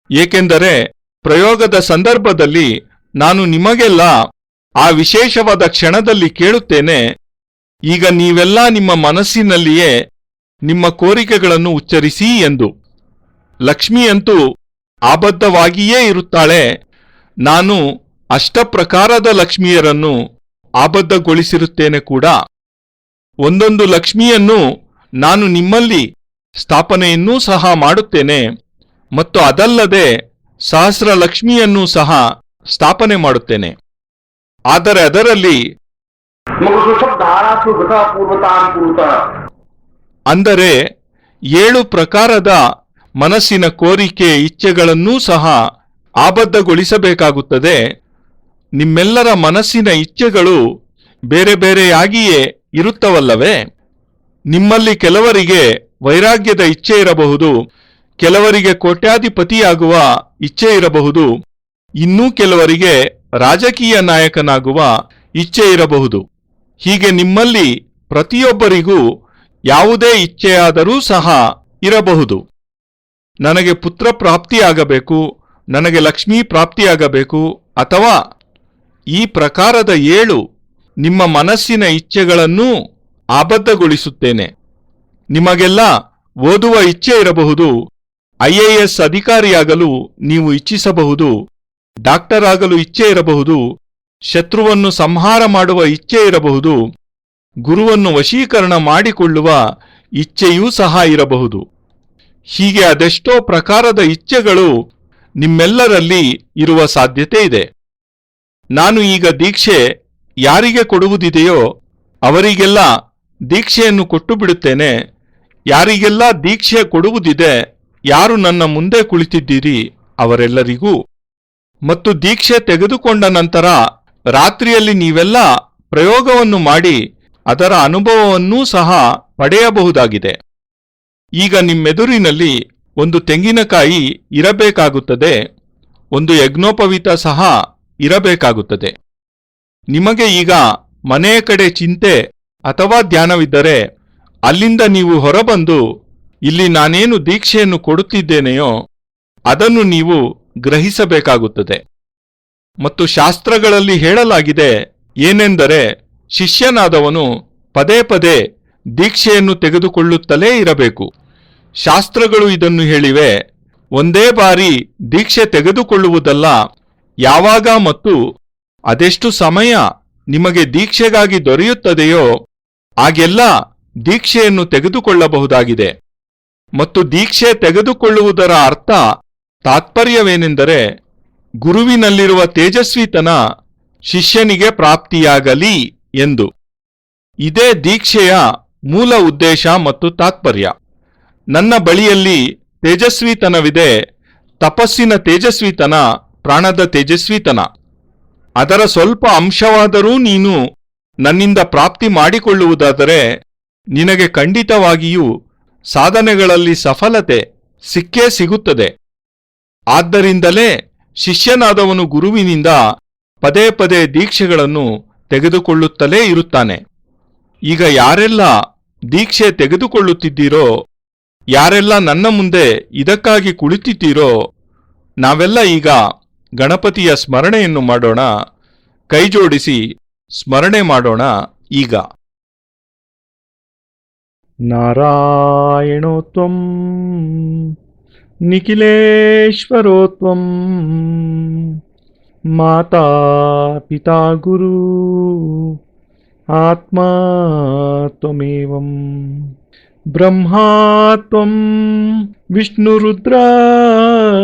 ಏಕೆಂದರೆ ಪ್ರಯೋಗದ ಸಂದರ್ಭದಲ್ಲಿ ನಾನು ನಿಮಗೆಲ್ಲ ಆ ವಿಶೇಷವಾದ ಕ್ಷಣದಲ್ಲಿ ಕೇಳುತ್ತೇನೆ, ಈಗ ನೀವೆಲ್ಲ ನಿಮ್ಮ ಮನಸ್ಸಿನಲ್ಲಿಯೇ ನಿಮ್ಮ ಕೋರಿಕೆಗಳನ್ನು ಉಚ್ಚರಿಸಿ ಎಂದು. ಲಕ್ಷ್ಮಿಯಂತೂ ಆಬದ್ಧವಾಗಿಯೇ ಇರುತ್ತಾಳೆ. ನಾನು ಅಷ್ಟಪ್ರಕಾರದ ಲಕ್ಷ್ಮಿಯರನ್ನು ಆಬದ್ಧಗೊಳಿಸಿರುತ್ತೇನೆ ಕೂಡ. ಒಂದೊಂದು ಲಕ್ಷ್ಮಿಯನ್ನು ನಾನು ನಿಮ್ಮಲ್ಲಿ ಸ್ಥಾಪನೆಯನ್ನೂ ಸಹ ಮಾಡುತ್ತೇನೆ. ಮತ್ತು ಅದಲ್ಲದೆ ಸಹಸ್ರ ಲಕ್ಷ್ಮಿಯನ್ನೂ ಸಹ ಸ್ಥಾಪನೆ ಮಾಡುತ್ತೇನೆ. ಆದರೆ ಅದರಲ್ಲಿ ಅಂದರೆ 7 ಪ್ರಕಾರದ ಮನಸ್ಸಿನ ಕೋರಿಕೆ, ಇಚ್ಛೆಗಳನ್ನೂ ಸಹ ಆಬದ್ಧಗೊಳಿಸಬೇಕಾಗುತ್ತದೆ. ನಿಮ್ಮೆಲ್ಲರ ಮನಸ್ಸಿನ ಇಚ್ಛೆಗಳು ಬೇರೆ ಬೇರೆಯಾಗಿಯೇ ಇರುತ್ತವಲ್ಲವೇ? ನಿಮ್ಮಲ್ಲಿ ಕೆಲವರಿಗೆ ವೈರಾಗ್ಯದ ಇಚ್ಛೆ ಇರಬಹುದು, ಕೆಲವರಿಗೆ ಕೋಟ್ಯಾಧಿಪತಿಯಾಗುವ ಇಚ್ಛೆ ಇರಬಹುದು, ಇನ್ನೂ ಕೆಲವರಿಗೆ ರಾಜಕೀಯ ನಾಯಕನಾಗುವ ಇಚ್ಛೆ ಇರಬಹುದು. ಹೀಗೆ ನಿಮ್ಮಲ್ಲಿ ಪ್ರತಿಯೊಬ್ಬರಿಗೂ ಯಾವುದೇ ಇಚ್ಛೆಯಾದರೂ ಸಹ ಇರಬಹುದು. ನನಗೆ ಪುತ್ರ ಪ್ರಾಪ್ತಿಯಾಗಬೇಕು, ನನಗೆ ಲಕ್ಷ್ಮೀ ಪ್ರಾಪ್ತಿಯಾಗಬೇಕು, ಅಥವಾ ಈ ಪ್ರಕಾರದ 7 ನಿಮ್ಮ ಮನಸ್ಸಿನ ಇಚ್ಛೆಗಳನ್ನೂ ಆಬದ್ಧಗೊಳಿಸುತ್ತೇನೆ. ನಿಮಗೆಲ್ಲ ಓದುವ ಇಚ್ಛೆ ಇರಬಹುದು, IAS ಅಧಿಕಾರಿಯಾಗಲು ನೀವು ಇಚ್ಛಿಸಬಹುದು, ಡಾಕ್ಟರ್ ಆಗಲು ಇಚ್ಛೆ ಇರಬಹುದು, ಶತ್ರುವನ್ನು ಸಂಹಾರ ಮಾಡುವ ಇಚ್ಛೆ ಇರಬಹುದು, ಗುರುವನ್ನು ವಶೀಕರಣ ಮಾಡಿಕೊಳ್ಳುವ ಇಚ್ಛೆಯೂ ಸಹ ಇರಬಹುದು. ಹೀಗೆ ಅದೆಷ್ಟೋ ಪ್ರಕಾರದ ಇಚ್ಛೆಗಳು ನಿಮ್ಮೆಲ್ಲರಲ್ಲಿ ಇರುವ ಸಾಧ್ಯತೆ ಇದೆ. ನಾನು ಈಗ ದೀಕ್ಷೆ ಯಾರಿಗೆ ಕೊಡುವುದಿದೆಯೋ ಅವರಿಗೆಲ್ಲ ದೀಕ್ಷೆಯನ್ನು ಕೊಟ್ಟು ಬಿಡುತ್ತೇನೆ. ಯಾರಿಗೆಲ್ಲ ದೀಕ್ಷೆ ಕೊಡುವುದಿದೆ, ಯಾರು ನನ್ನ ಮುಂದೆ ಕುಳಿತಿದ್ದೀರಿ ಅವರೆಲ್ಲರಿಗೂ. ಮತ್ತು ದೀಕ್ಷೆ ತೆಗೆದುಕೊಂಡ ನಂತರ ರಾತ್ರಿಯಲ್ಲಿ ನೀವೆಲ್ಲ ಪ್ರಯೋಗವನ್ನು ಮಾಡಿ ಅದರ ಅನುಭವವನ್ನೂ ಸಹ ಪಡೆಯಬಹುದಾಗಿದೆ. ಈಗ ನಿಮ್ಮೆದುರಿನಲ್ಲಿ ಒಂದು ತೆಂಗಿನಕಾಯಿ ಇರಬೇಕಾಗುತ್ತದೆ, ಒಂದು ಯಜ್ಞೋಪವೀತ ಸಹ ಇರಬೇಕಾಗುತ್ತದೆ. ನಿಮಗೆ ಈಗ ಮನೆಯ ಕಡೆ ಚಿಂತೆ ಅಥವಾ ಧ್ಯಾನವಿದ್ದರೆ ಅಲ್ಲಿಂದ ನೀವು ಹೊರಬಂದು ಇಲ್ಲಿ ನಾನೇನು ದೀಕ್ಷೆಯನ್ನು ಕೊಡುತ್ತಿದ್ದೇನೆಯೋ ಅದನ್ನು ನೀವು ಗ್ರಹಿಸಬೇಕಾಗುತ್ತದೆ. ಮತ್ತು ಶಾಸ್ತ್ರಗಳಲ್ಲಿ ಹೇಳಲಾಗಿದೆ ಏನೆಂದರೆ, ಶಿಷ್ಯನಾದವನು ಪದೇ ಪದೇ ದೀಕ್ಷೆಯನ್ನು ತೆಗೆದುಕೊಳ್ಳುತ್ತಲೇ ಇರಬೇಕು. ಶಾಸ್ತ್ರಗಳು ಇದನ್ನು ಹೇಳಿವೆ. ಒಂದೇ ಬಾರಿ ದೀಕ್ಷೆ ತೆಗೆದುಕೊಳ್ಳುವುದಲ್ಲ, ಯಾವಾಗ ಮತ್ತು ಅದೆಷ್ಟು ಸಮಯ ನಿಮಗೆ ದೀಕ್ಷೆಗಾಗಿ ದೊರೆಯುತ್ತದೆಯೋ ಆಗೆಲ್ಲ ದೀಕ್ಷೆಯನ್ನು ತೆಗೆದುಕೊಳ್ಳಬಹುದಾಗಿದೆ. ಮತ್ತು ದೀಕ್ಷೆ ತೆಗೆದುಕೊಳ್ಳುವುದರ ಅರ್ಥ ತಾತ್ಪರ್ಯವೇನೆಂದರೆ, ಗುರುವಿನಲ್ಲಿರುವ ತೇಜಸ್ವಿತನ ಶಿಷ್ಯನಿಗೆ ಪ್ರಾಪ್ತಿಯಾಗಲಿ ಎಂದು. ಇದೇ ದೀಕ್ಷೆಯ ಮೂಲ ಉದ್ದೇಶ ಮತ್ತು ತಾತ್ಪರ್ಯ. ನನ್ನ ಬಳಿಯಲ್ಲಿ ತೇಜಸ್ವಿತನವಿದೆ, ತಪಸ್ಸಿನ ತೇಜಸ್ವಿತನ, ಪ್ರಾಣದ ತೇಜಸ್ವಿತನ. ಅದರ ಸ್ವಲ್ಪ ಅಂಶವಾದರೂ ನೀನು ನನ್ನಿಂದ ಪ್ರಾಪ್ತಿ ಮಾಡಿಕೊಳ್ಳುವುದಾದರೆ ನಿನಗೆ ಖಂಡಿತವಾಗಿಯೂ ಸಾಧನೆಗಳಲ್ಲಿ ಸಫಲತೆ ಸಿಕ್ಕೇ ಸಿಗುತ್ತದೆ. ಆದ್ದರಿಂದಲೇ ಶಿಷ್ಯನಾದವನು ಗುರುವಿನಿಂದ ಪದೇ ಪದೇ ದೀಕ್ಷೆಗಳನ್ನು ತೆಗೆದುಕೊಳ್ಳುತ್ತಲೇ ಇರುತ್ತಾನೆ. ಈಗ ಯಾರೆಲ್ಲ ದೀಕ್ಷೆ ತೆಗೆದುಕೊಳ್ಳುತ್ತಿದ್ದೀರೋ, ಯಾರೆಲ್ಲ ನನ್ನ ಮುಂದೆ ಇದಕ್ಕಾಗಿ ಕುಳಿತಿದ್ದೀರೋ, ನಾವೆಲ್ಲ ಈಗ ಗಣಪತಿಯ ಸ್ಮರಣೆಯನ್ನು ಮಾಡೋಣ. ಕೈಜೋಡಿಸಿ ಸ್ಮರಣೆ ಮಾಡೋಣ ಈಗ. ನಾರಾಯಣೋತ್ವಂ ನಿಖಿಲೇಶ್ವರೋತ್ವಂ ಮಾತಾ ಪಿತಾ ಗುರು ಆತ್ಮಾ ತ್ವಮೇವಂ ಬ್ರಹ್ಮಾ ತ್ವಂ ವಿಷ್ಣುರುದ್ರ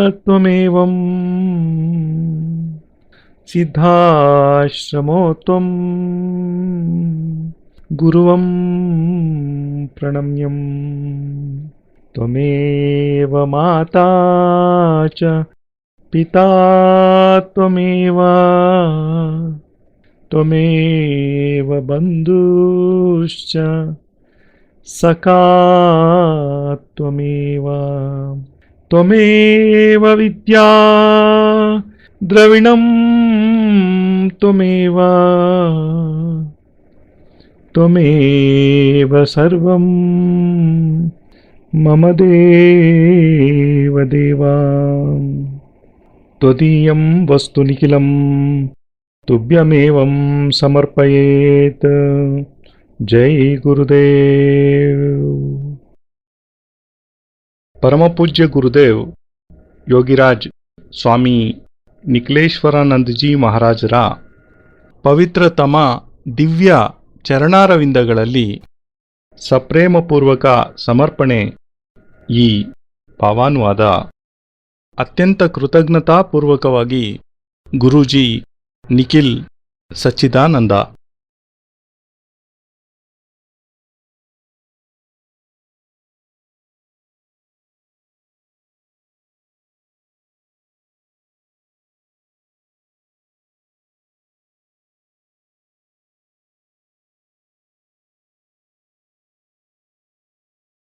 ತ್ವಮೇವಂ ಸಿದ್ಧಾಶ್ರಮೋ ತ್ವಂ ಗುರುವಂ ಪ್ರಣಮ್ಯಂ ತ್ವಮೇವ ಮಾತಾ ಚ ಪಿತಾ ತ್ವಮೇವ ತ್ವಮೇವ ಬಂಧುಶ್ಚ ಸಖಾ ತ್ವಮೇವ ತ್ವಮೇವ ವಿದ್ಯಾ ದ್ರವಿಣಂ ತ್ವಮೇವ ತ್ವಮೇವ ಸರ್ವಂ ಮಮ ದೇವ ದೇವ ತ್ವದೀಯಂ ವಸ್ತು ನಿಖಿಲಂ ತುಭ್ಯಮೇವಂ ಸಮರ್ಪಯೇತ್. ಜೈ ಗುರುದೇವ್. ಪರಮಪೂಜ್ಯ ಗುರುದೇವ್ ಯೋಗಿರಾಜ್ ಸ್ವಾಮಿ ನಿಖಿಲೇಶ್ವರಾನಂದಜಿ ಮಹಾರಾಜರ ಪವಿತ್ರತಮ ದಿವ್ಯ ಚರಣಾರವಿಂದಗಳಲ್ಲಿ ಸಪ್ರೇಮಪೂರ್ವಕ ಸಮರ್ಪಣೆ ಈ ಭಾವಾನುವಾದ. ಅತ್ಯಂತ ಕೃತಜ್ಞತಾಪೂರ್ವಕವಾಗಿ ಗುರೂಜಿ ನಿಖಿಲ್ ಸಚ್ಚಿದಾನಂದ